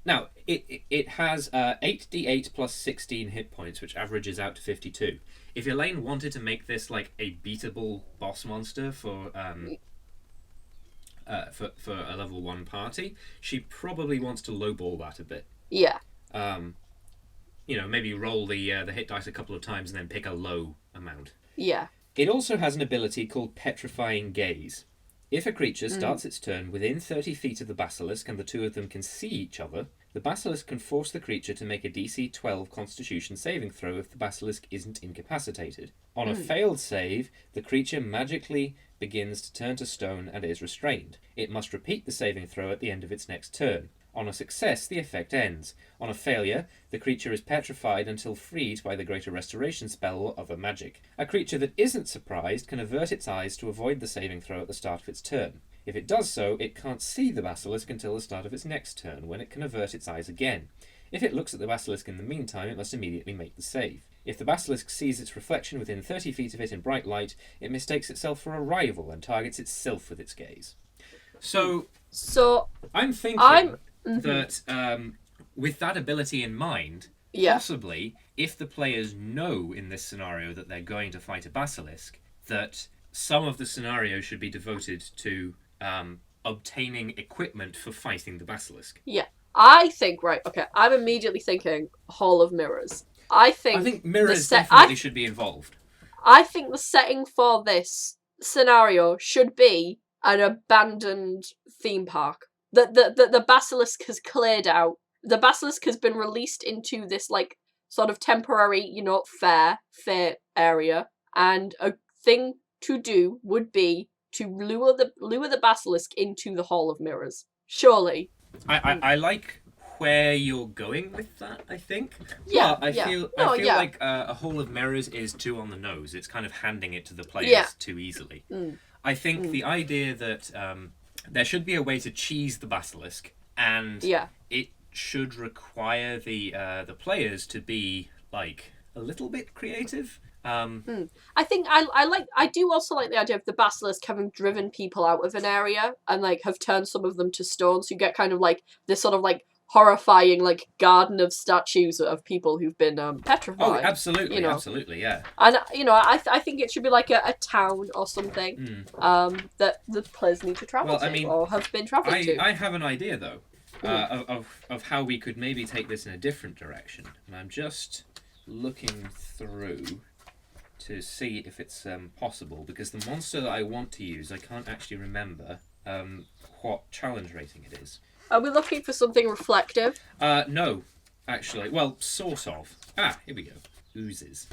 8d8 plus 16 hit points, which averages out to 52. If Elaine wanted to make this like a beatable boss monster for a level 1 party, she probably wants to lowball that a bit.
Yeah.
Maybe roll the hit dice a couple of times and then pick a low amount.
Yeah.
It also has an ability called Petrifying Gaze. If a creature starts its turn within 30 feet of the basilisk and the two of them can see each other, the basilisk can force the creature to make a DC 12 Constitution saving throw if the basilisk isn't incapacitated. On a failed save, the creature magically begins to turn to stone and is restrained. It must repeat the saving throw at the end of its next turn. On a success, the effect ends. On a failure, the creature is petrified until freed by the Greater Restoration spell or other magic. A creature that isn't surprised can avert its eyes to avoid the saving throw at the start of its turn. If it does so, it can't see the basilisk until the start of its next turn, when it can avert its eyes again. If it looks at the basilisk in the meantime, it must immediately make the save. If the basilisk sees its reflection within 30 feet of it in bright light, it mistakes itself for a rival and targets itself with its gaze. So I'm thinking that with that ability in mind, possibly, if the players know in this scenario that they're going to fight a basilisk, that some of the scenario should be devoted to obtaining equipment for fighting the basilisk.
Yeah. I think, I'm immediately thinking Hall of Mirrors. I think
mirrors definitely should be involved.
I think the setting for this scenario should be an abandoned theme park. The basilisk has cleared out. The basilisk has been released into this like sort of temporary, fair area, and a thing to do would be to lure the basilisk into the Hall of Mirrors. Surely.
I like where you're going with that, I think.
Yeah.
But I feel like a Hall of Mirrors is too on the nose. It's kind of handing it to the players too easily. I think the idea that there should be a way to cheese the basilisk, and it should require the players to be like a little bit creative.
I think I do also like the idea of the basilisk having driven people out of an area and like have turned some of them to stone, so you get kind of like this sort of like horrifying like garden of statues of people who've been petrified.
Oh, absolutely,
you know.
absolutely, yeah.
And I think it should be like a town or something that the players need to travel to or have been traveling to.
I have an idea though of how we could maybe take this in a different direction, and I'm just looking through to see if it's possible, because the monster that I want to use, I can't actually remember what challenge rating it is.
Are we looking for something reflective?
No, actually. Well, sort of. Here we go. Oozes.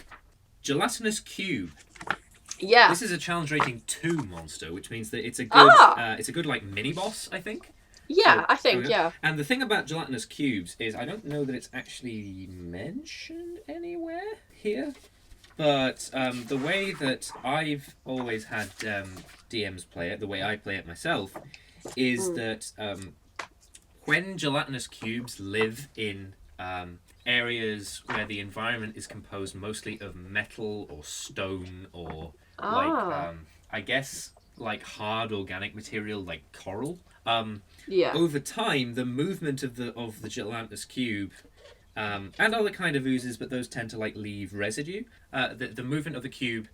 Gelatinous cube.
Yeah.
This is a challenge rating 2 monster, which means that it's a good like mini boss, I think.
Yeah,
So,
I think, yeah.
And the thing about gelatinous cubes is I don't know that it's actually mentioned anywhere here. But the way that I've always had DMs play it, the way I play it myself, is that when gelatinous cubes live in areas where the environment is composed mostly of metal or stone or I guess like hard organic material like coral, over time the movement of the gelatinous cube and other kind of oozes, but those tend to like leave residue. The movement of the cube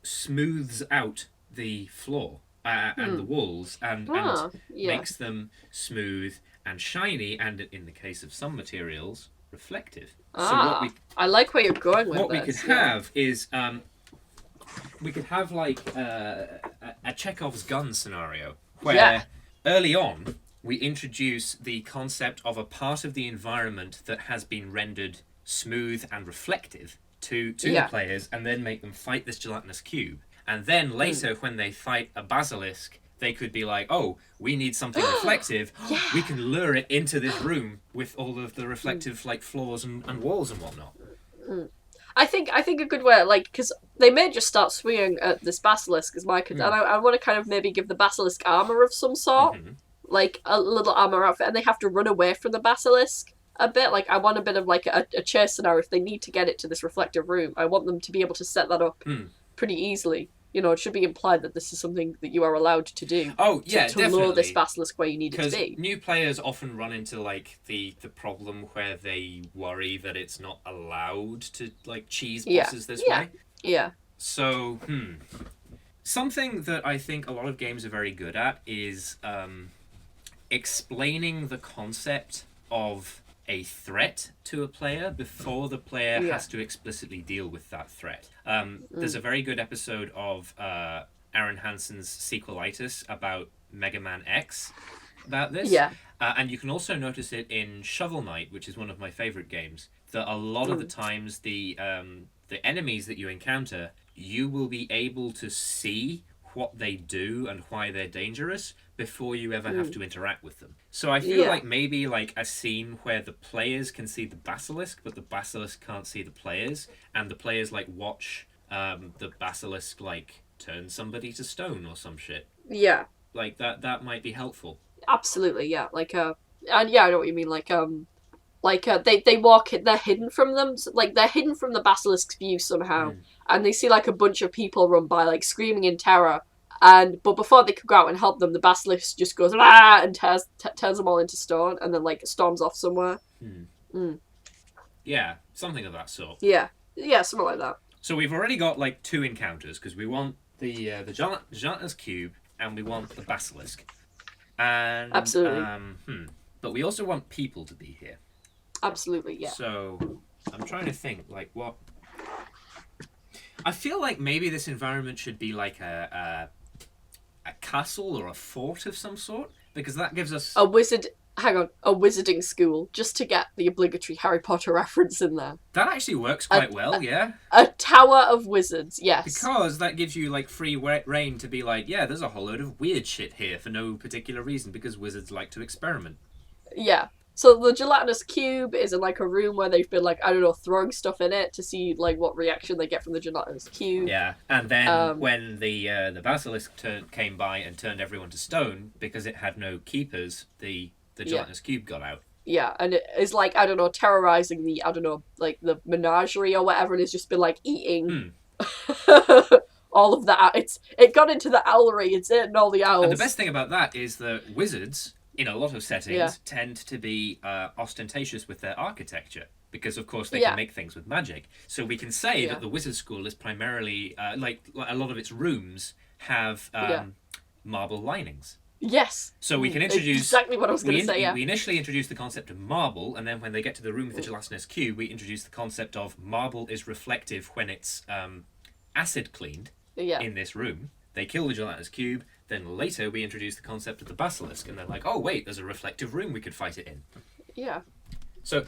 smooths out the floor and the walls and makes them smooth and shiny, and in the case of some materials, reflective. So
I like where you're going with
what
this.
we could have is we could have like a Chekhov's gun scenario where early on we introduce the concept of a part of the environment that has been rendered smooth and reflective to the players, and then make them fight this gelatinous cube. And then later, when they fight a basilisk, they could be like, oh, we need something reflective. We can lure it into this room with all of the reflective like floors and walls and whatnot.
I think a good way, like, because they may just start swinging at this basilisk, as Mike, and I want to kind of maybe give the basilisk armor of some sort, like a little armor outfit, and they have to run away from the basilisk a bit. Like, I want a bit of like a chase scenario if they need to get it to this reflective room. I want them to be able to set that up pretty easily. You know, it should be implied that this is something that you are allowed to do.
Oh, yeah,
to
definitely.
lure this basilisk where you need it to be.
Because new players often run into, like, the problem where they worry that it's not allowed to, like, cheese bosses this way.
Yeah.
So, something that I think a lot of games are very good at is explaining the concept of a threat to a player before the player has to explicitly deal with that threat. There's a very good episode of Aaron Hansen's Sequelitis about Mega Man X about this. And you can also notice it in Shovel Knight, which is one of my favorite games, that a lot of the times the enemies that you encounter, you will be able to see what they do and why they're dangerous before you ever have to interact with them. So I feel like maybe like a scene where the players can see the basilisk, but the basilisk can't see the players, and the players like watch the basilisk like turn somebody to stone or some shit. Yeah. Like that might be helpful.
Absolutely, yeah. Like and I know what you mean. They walk it, they're hidden from them, like they're hidden from the basilisk's view somehow, and they see like a bunch of people run by like screaming in terror, but before they could go out and help them, the basilisk just goes and turns them all into stone, and then like storms off somewhere.
Yeah, something of that sort.
Yeah, something like that.
So we've already got like 2 encounters because we want the gelatinous cube and we want the basilisk, and
absolutely.
But we also want people to be here.
Absolutely, yeah.
So I'm trying to think, like, what... I feel like maybe this environment should be like a castle or a fort of some sort, because that gives us... a wizarding school, just to get the obligatory Harry Potter reference in there. That actually works quite well, yeah.
A tower of wizards, yes.
Because that gives you, like, free reign to be like, yeah, there's a whole load of weird shit here for no particular reason, because wizards like to experiment.
Yeah. So the gelatinous cube is in like a room where they've been like, I don't know, throwing stuff in it to see like what reaction they get from the gelatinous cube.
Yeah, and then when the basilisk came by and turned everyone to stone because it had no keepers, the gelatinous cube got out.
Yeah, and it is like, I don't know, terrorizing the, I don't know, like the menagerie or whatever, and has just been like eating all of that. It got into the owlery. It's eating all the owls.
And the best thing about that is that wizards, in a lot of settings,
Yeah.
tend to be ostentatious with their architecture. Because, of course, they
Yeah.
can make things with magic. So we can say
Yeah.
that the wizard school is primarily, like a lot of its rooms have
Yeah.
marble linings.
Yes.
So we can introduce...
exactly what I was going to say, yeah.
We initially introduce the concept of marble, and then when they get to the room with the gelatinous cube, we introduce the concept of marble is reflective when it's acid cleaned
Yeah.
in this room. They kill the gelatinous cube, then later we introduce the concept of the basilisk, and they're like, oh wait, there's a reflective room we could fight it in.
Yeah.
So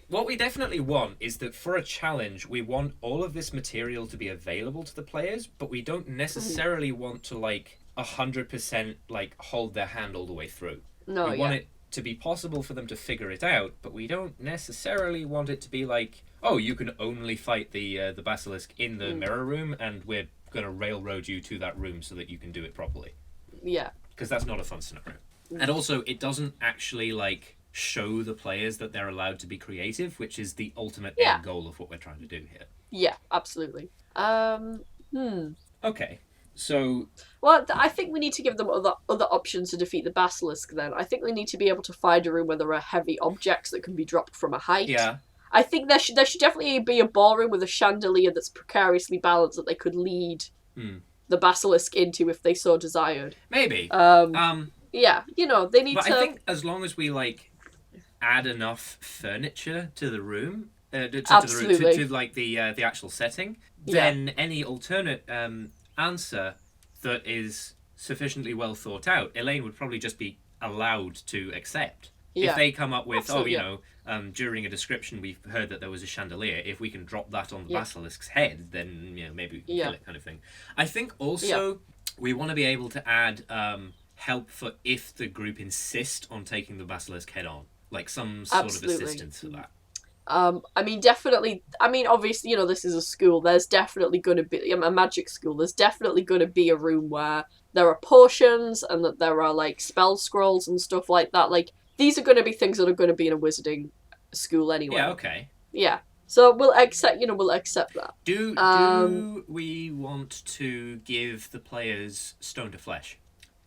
what we definitely want is that for a challenge, we want all of this material to be available to the players, but we don't necessarily want to, like, 100% like hold their hand all the way through.
No,
we want it to be possible for them to figure it out, but we don't necessarily want it to be like, oh, you can only fight the basilisk in the mirror room, and we're going to railroad you to that room so that you can do it properly.
Yeah.
Because that's not a fun scenario. And also, it doesn't actually, like, show the players that they're allowed to be creative, which is the ultimate end goal of what we're trying to do here.
Yeah, absolutely.
Okay, so...
Well, I think we need to give them other options to defeat the basilisk then. I think they need to be able to find a room where there are heavy objects that can be dropped from a height.
Yeah.
I think there should definitely be a ballroom with a chandelier that's precariously balanced that they could lead the basilisk into if they so desired.
Maybe.
Yeah, you know, they need
but
to...
I think as long as we, like, add enough furniture to the room,
Absolutely.
to like the actual setting, then any alternate answer that is sufficiently well thought out, Elaine would probably just be allowed to accept.
Yeah.
If they come up with,
Absolutely,
during a description we've heard that there was a chandelier, if we can drop that on the basilisk's head, then, you know, maybe we can kill it, kind of thing. I think also we want to be able to add help for if the group insist on taking the basilisk head on. Like some sort of assistance for that.
I mean, definitely. I mean, obviously, you know, this is a school. There's definitely going to be a magic school. There's definitely going to be a room where there are potions and that there are like spell scrolls and stuff like that. Like these are going to be things that are going to be in a wizarding school anyway.
Yeah. Okay.
Yeah. So we'll accept. You know, we'll accept that.
Do we want to give the players stone to flesh?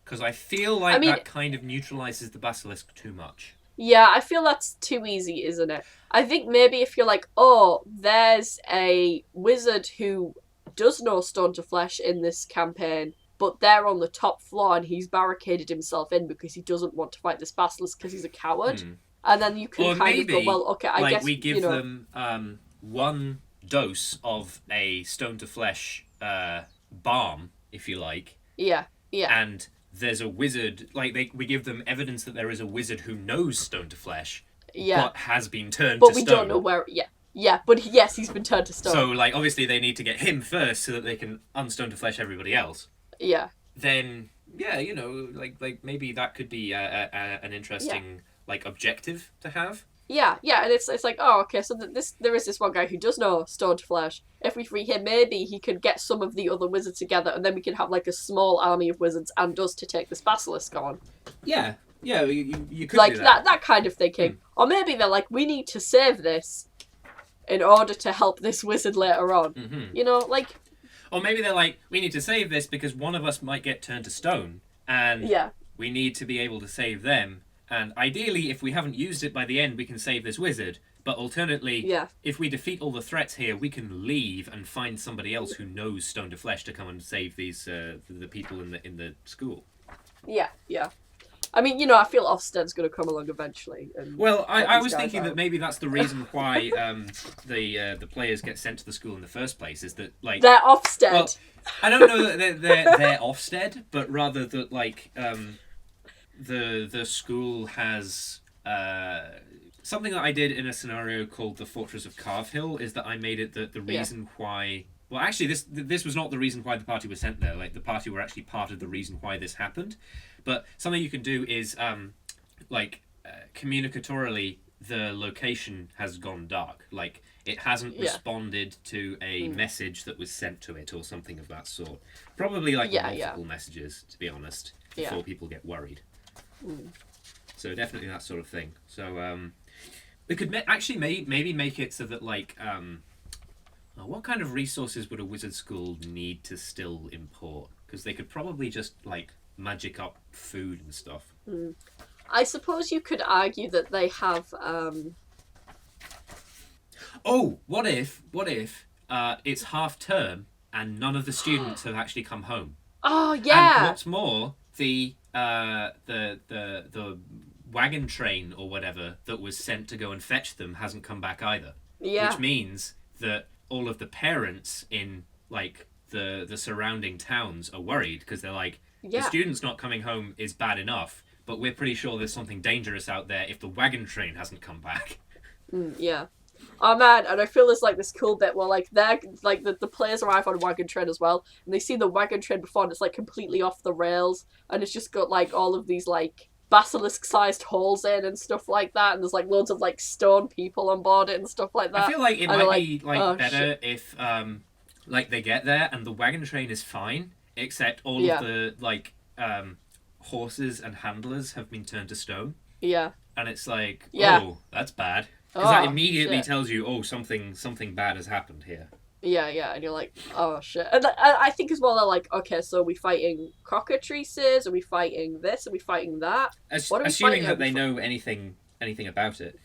Because I feel like that kind of neutralizes the basilisk too much.
Yeah, I feel that's too easy, isn't it? I think maybe if you're like, oh, there's a wizard who does know stone to flesh in this campaign, but they're on the top floor and he's barricaded himself in because he doesn't want to fight this basilisk because he's a coward. And then you can kind of go, well, okay, I guess,
we give them one dose of a stone to flesh balm, if you like.
Yeah, yeah.
And there's a wizard, like we give them evidence that there is a wizard who knows stone to flesh, but has been turned to stone.
But we don't know where. Yeah. But yes, he's been turned to stone.
So, like, obviously they need to get him first so that they can unstone to flesh everybody else.
Yeah.
Then, yeah, you know, like maybe that could be an interesting like objective to have.
Yeah, and it's like, oh, okay, so there is this one guy who does know stone to flesh. If we free him, maybe he could get some of the other wizards together, and then we can have like a small army of wizards and us to take this basilisk on.
Yeah, you could
like
do
that kind of thinking. Or maybe they're like, we need to save this in order to help this wizard later on. You know, like.
Or maybe they're like, we need to save this because one of us might get turned to stone, and we need to be able to save them. And ideally, if we haven't used it by the end, we can save this wizard. But alternately, if we defeat all the threats here, we can leave and find somebody else who knows stone to flesh to come and save these the people in the school. Yeah.
I mean, you know, I feel Ofsted's going to come along eventually. And
well, I was thinking that maybe that's the reason why the players get sent to the school in the first place, is that, like...
They're Ofsted.
Well, I don't know that they're Ofsted, but rather that, like... The school has something that I did in a scenario called the Fortress of Carve Hill, is that I made it that the reason why... Well, actually, this was not the reason why the party was sent there. Like, the party were actually part of the reason why this happened. But something you can do is, communicatorily, the location has gone dark. Like, it hasn't responded to a message that was sent to it or something of that sort. Probably, like, multiple messages, to be honest, before people get worried. So definitely that sort of thing. So we could actually maybe make it so that like what kind of resources would a wizard school need to still import? Because they could probably just like magic up food and stuff.
I suppose you could argue that they have.
Oh, what if it's half term and none of the students have actually come home?
Oh yeah.
And what's more, the wagon train or whatever that was sent to go and fetch them hasn't come back either.
Yeah.
Which means that all of the parents in like the surrounding towns are worried because they're like, the students not coming home is bad enough, but we're pretty sure there's something dangerous out there if the wagon train hasn't come back.
Yeah. Oh man, and I feel there's like this cool bit where like they're like the players arrive on a wagon train as well, and they see the wagon train before and it's like completely off the rails, and it's just got like all of these like basilisk-sized holes in and stuff like that, and there's like loads of like stone people on board it and stuff like that.
I feel like it might be like
oh,
better
shit.
if like they get there and the wagon train is fine, except all of the like horses and handlers have been turned to stone.
Yeah.
And it's like,
Yeah.
oh, that's bad. Because that immediately tells you, oh, something bad has happened here.
Yeah, yeah, and you're like, oh shit. And I think as well, they're like, okay, so are we fighting cockatrices? Are we fighting this? Are we fighting that?
Assuming that they know anything about it.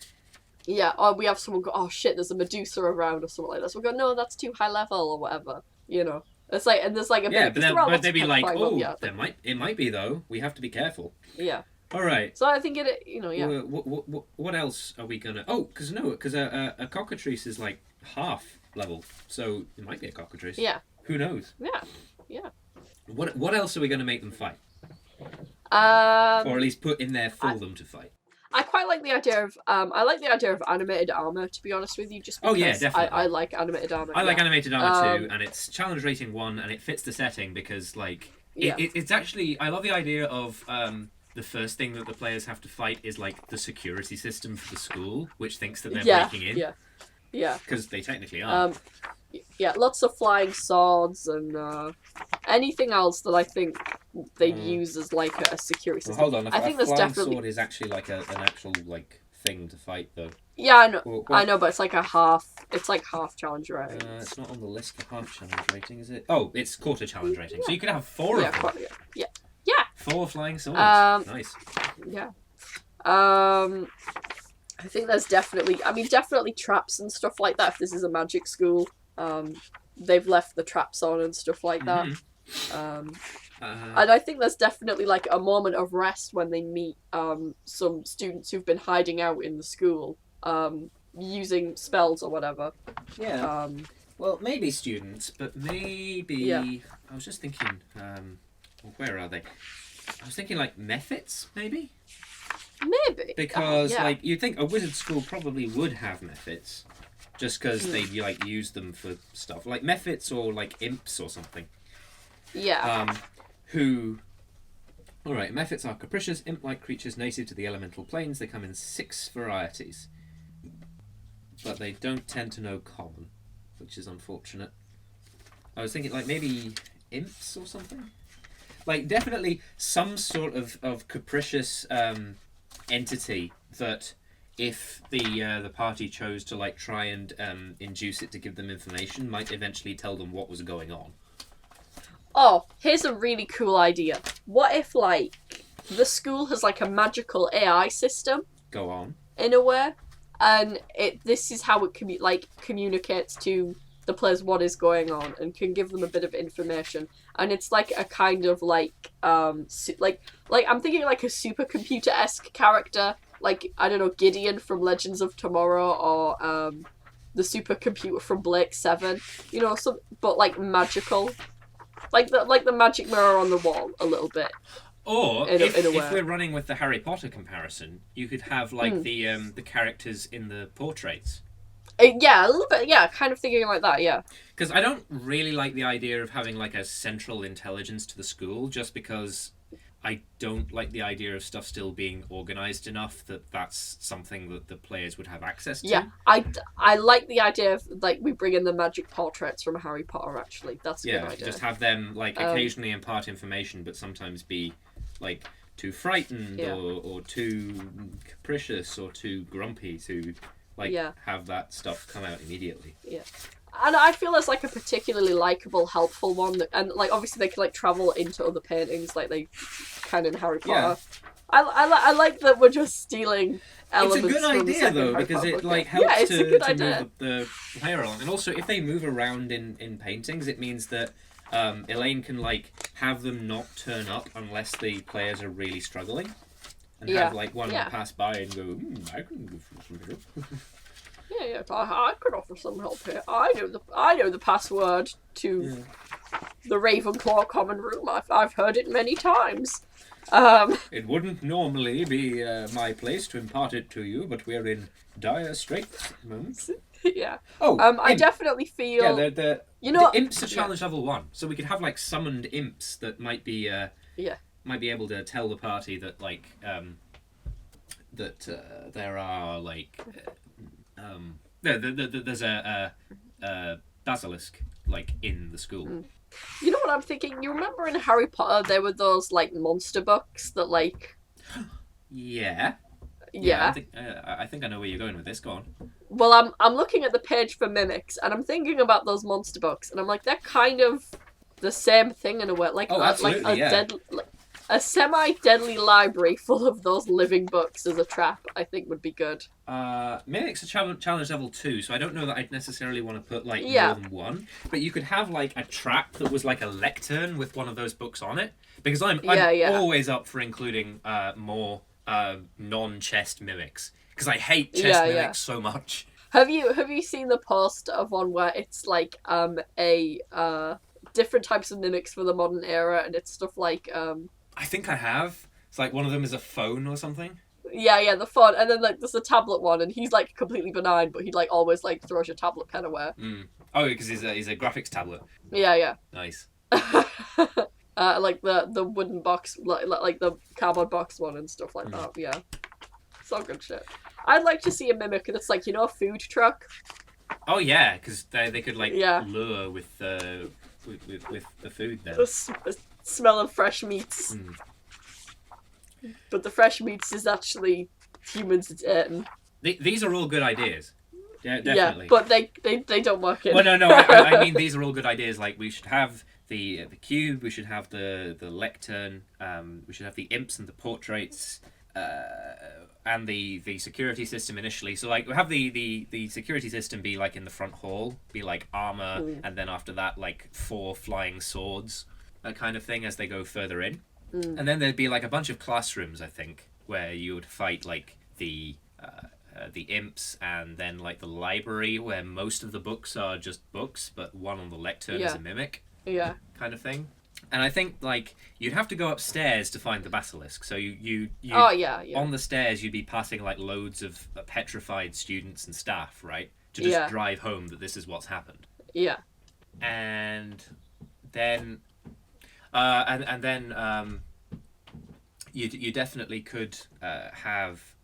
Yeah, or we have someone go, oh shit, there's a Medusa around or something like that. So we go, no, that's too high level or whatever. You know, it's like, and there's like a bit.
But they'd be like, oh, it might be though. We have to be careful.
Yeah.
All right.
So I think yeah.
What else are we gonna? Oh, because a cockatrice is like half level, so it might be a cockatrice.
Yeah.
Who knows?
Yeah.
What else are we gonna make them fight?
Or
at least put in there for them to fight.
I quite like the idea of animated armor, to be honest with you, just because
definitely.
I like animated armor.
I like animated armor too, and it's challenge rating 1, and it fits the setting because like it's actually, I love the idea of the first thing that the players have to fight is like the security system for the school, which thinks that they're breaking in.
Yeah.
Because they technically are.
Yeah, lots of flying swords and anything else that I think they'd use as like a security system.
Well, hold on,
I think
a
there's
flying sword is actually like an actual like thing to fight though.
Yeah, I know. I know, but it's like half challenge rating.
It's not on the list for half challenge rating, is it? Oh, it's quarter challenge rating. So you could have 4 of them.
Yeah.
4 flying swords. Nice.
Yeah. I think there's definitely traps and stuff like that. If this is a magic school, they've left the traps on and stuff like that. And I think there's definitely like a moment of rest when they meet some students who've been hiding out in the school, using spells or whatever.
Yeah. Well, maybe students, but maybe I was just thinking. Where are they? I was thinking like methods, maybe.
Maybe
because like you'd think a wizard school probably would have methods, just because they like use them for stuff like methods or like imps or something.
Yeah.
All right. Methods are capricious imp-like creatures native to the elemental planes. They come in 6 varieties, but they don't tend to know common, which is unfortunate. I was thinking like maybe imps or something. Like definitely some sort of capricious entity that if the party chose to like try and induce it to give them information might eventually tell them what was going on.
Oh, here's a really cool idea. What if like the school has like a magical AI system?
Go on.
In a way, and this is how it communicates to the players what is going on and can give them a bit of information, and it's like a kind of like I'm thinking like a supercomputer-esque character, like I don't know, Gideon from Legends of Tomorrow or the supercomputer from Blake 7, you know, but like magical, like the magic mirror on the wall a little bit.
Or if we're running with the Harry Potter comparison, you could have like the characters in the portraits.
Yeah, a little bit. Yeah, kind of thinking like that. Yeah.
Because I don't really like the idea of having like a central intelligence to the school, just because I don't like the idea of stuff still being organized enough that that's something that the players would have access to.
Yeah, I like the idea of like we bring in the magic portraits from Harry Potter. Actually, that's a good idea.
Just have them like occasionally impart information, but sometimes be like too frightened or too capricious or too grumpy to have that stuff come out immediately.
Yeah. And I feel there's like a particularly likable, helpful one, and like obviously they can like travel into other paintings, like they can in Harry Potter. Yeah. I like that we're just stealing elements.
It's a good idea though, because it like helps to move the player along, and also if they move around in paintings, it means that Elaine can like have them not turn up unless the players are really struggling, and have like one pass by and go, I can give you some help.
Yeah, I could offer some help here. I know the password to the Ravenclaw common room. I've heard it many times.
It wouldn't normally be my place to impart it to you, but we're in dire straits at the moment.
Yeah. I definitely feel.
Yeah, the imps are challenge level 1, so we could have like summoned imps that might be might be able to tell the party that like there are like. There's a basilisk like in the school.
You know what I'm thinking? You remember in Harry Potter there were those like monster books that like.
Yeah. I think I know where you're going with this. Go on.
Well, I'm looking at the page for mimics, and I'm thinking about those monster books, and I'm like, they're kind of the same thing in a way. Like, a semi-deadly library full of those living books as a trap, I think would be good.
Mimics are challenge level 2, so I don't know that I'd necessarily want to put like more than one. But you could have like a trap that was like a lectern with one of those books on it, because I'm always up for including more non-chest mimics, because I hate chest mimics so much.
Have you seen the post of one where it's like different types of mimics for the modern era, and it's stuff like
I think I have. It's like one of them is a phone or something.
Yeah, the phone, and then like there's a tablet one, and he's like completely benign, but he like always like throws your tablet pen away.
Oh, because he's a graphics tablet.
Yeah.
Nice.
Like the wooden box, like the cardboard box one and stuff like that. Yeah, it's all good shit. I'd like to see a mimic that's like, you know, a food truck.
Oh yeah, because they could like lure with the food then.
Smell of fresh meats. But the fresh meats is actually humans eating.
These are all good ideas. Yeah, definitely.
Yeah, but they don't work in.
Well, no, I mean these are all good ideas. Like we should have the cube, we should have the lectern, we should have the imps and the portraits, and the security system initially. So like we have the security system be like in the front hall, be like armor, and then after that like 4 flying swords, that kind of thing as they go further in. And then there'd be like a bunch of classrooms, I think, where you would fight like the imps, and then like the library where most of the books are just books, but one on the lectern is a mimic. Yeah. Kind of thing. And I think like you'd have to go upstairs to find the basilisk. So you on the stairs you'd be passing like loads of petrified students and staff, right? To just drive home that this is what's happened. Yeah. And then you definitely could have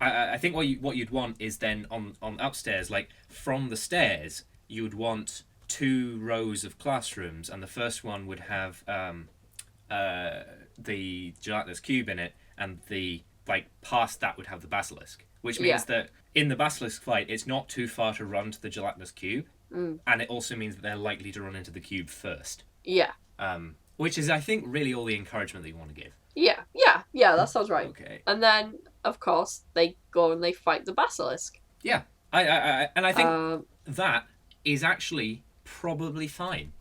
I think what you'd want is then on upstairs, like from the stairs you would want 2 rows of classrooms, and the first one would have the gelatinous cube in it, and the like past that would have the basilisk, which means that in the basilisk fight it's not too far to run to the gelatinous cube, and it also means that they're likely to run into the cube first. Which is, I think, really all the encouragement that you want to give. Yeah, that sounds right. Okay. And then, of course, they go and they fight the basilisk. Yeah, I think that is actually probably fine.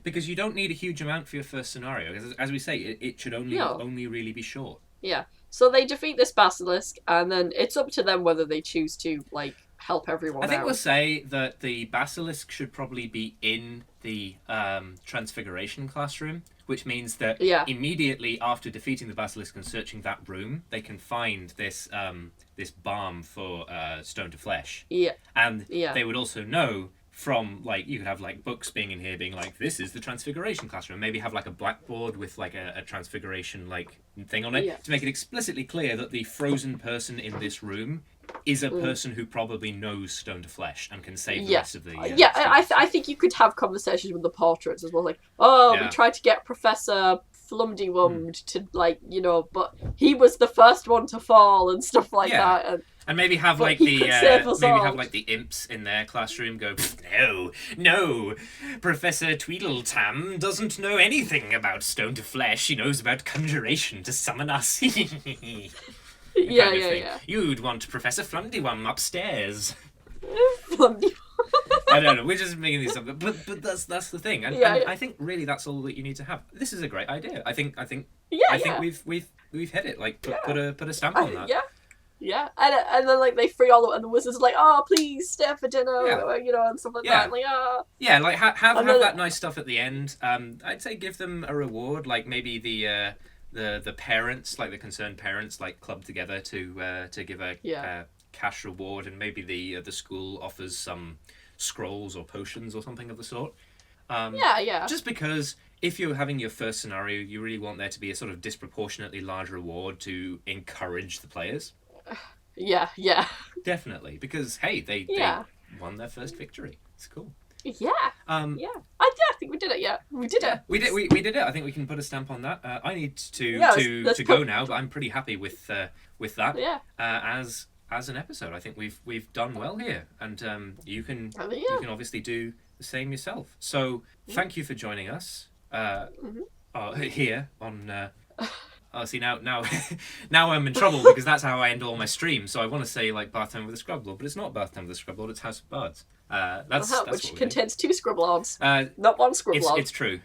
Because you don't need a huge amount for your first scenario. As we say, it should only really be short. Yeah. So they defeat this basilisk, and then it's up to them whether they choose to like help everyone out. I think we'll say that the basilisk should probably be in the transfiguration classroom, which means that immediately after defeating the basilisk and searching that room, they can find this this balm for stone to flesh. Yeah. And they would also know from, like, you could have like books being in here being like, this is the transfiguration classroom. Maybe have like a blackboard with like a transfiguration like thing on it to make it explicitly clear that the frozen person in this room is a person who probably knows stone to flesh and can save the rest of the I think you could have conversations with the portraits as well, like, we tried to get Professor
flumdy-wummed to, like, you know, but he was the first one to fall and stuff like that.
And maybe have like the imps in their classroom go, no, Professor Tweedletam doesn't know anything about stone to flesh. She knows about conjuration to summon us.
Yeah.
You'd want Professor Flumdywum upstairs.
Flumdy.
I don't know. We're just making these up, but that's the thing, and I think really that's all that you need to have. This is a great idea. I think we've hit it. Like put a stamp on that.
Yeah, and then like they free all the and the wizards are like, oh please stay for dinner, you know, and stuff like that. And, like
like have that nice stuff at the end. I'd say give them a reward, like maybe the parents, like the concerned parents, like club together to give a cash reward, and maybe the school offers some scrolls or potions or something of the sort. Just because if you're having your first scenario, you really want there to be a sort of disproportionately large reward to encourage the players.
Yeah.
Definitely, because hey, they won their first victory. It's cool.
Yeah. I think we did it. Yeah, we did it.
We did it. I think we can put a stamp on that. I need to go now, but I'm pretty happy with that.
Yeah.
As an episode, I think we've done well here, and you can obviously do the same yourself. So thank you for joining us here on. Oh, see now now I'm in trouble because that's how I end all my streams. So I want to say like Bath Time with a Scrubblord, but it's not Bath Time with a Scrubblord. It's House of Bards. That's
which contains two Scribblords, not one Scribblord.
It's true.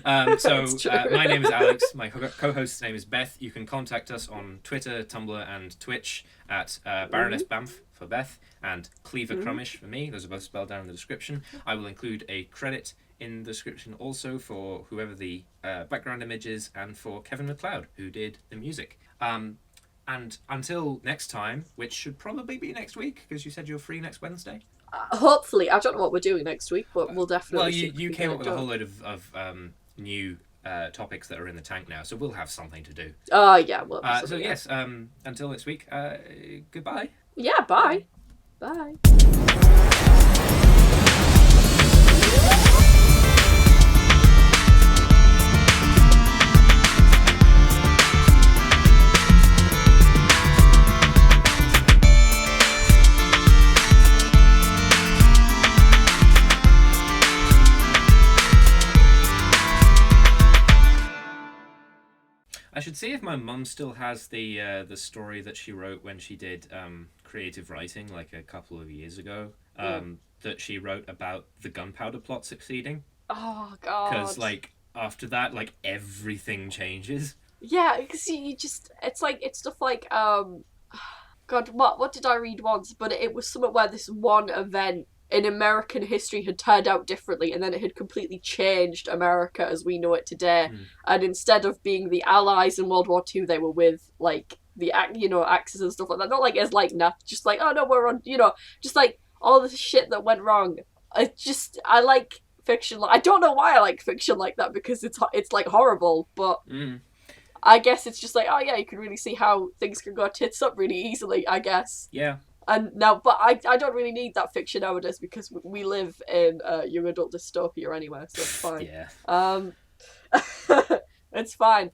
My name is Alex. My co-host's name is Beth. You can contact us on Twitter, Tumblr, and Twitch at Baroness Bamf for Beth and Cleaver Crummish for me. Those are both spelled down in the description. I will include a credit in the description also for whoever the background image is, and for Kevin MacLeod, who did the music. And until next time, which should probably be next week, because you said you're free next Wednesday.
Hopefully, I don't know what we're doing next week, but we'll definitely.
Well, you came up with a whole load of new topics that are in the tank now, so we'll have something to do.
Oh yeah, well.
So yes, until next week. Goodbye.
Yeah, bye. Bye.
I should see if my mum still has the story that she wrote when she did creative writing like a couple of years ago. That she wrote about the gunpowder plot succeeding.
Oh god!
Because like after that, like everything changes.
Yeah, because you just it's stuff like God, what did I read once? But it was something where this one event in American history had turned out differently, and then it had completely changed America as we know it today. And instead of being the Allies in World War II, they were with like the Axis and stuff like that. Not like as like just like, oh no, we're on, just like all the shit that went wrong. I like fiction. I don't know why I like fiction like that, because it's like horrible, but I guess it's just like, oh yeah, you can really see how things can go tits up really easily, I guess.
Yeah.
And now, but I don't really need that fiction nowadays, because we live in young adult dystopia anyway, so it's fine.
Yeah.
It's fine.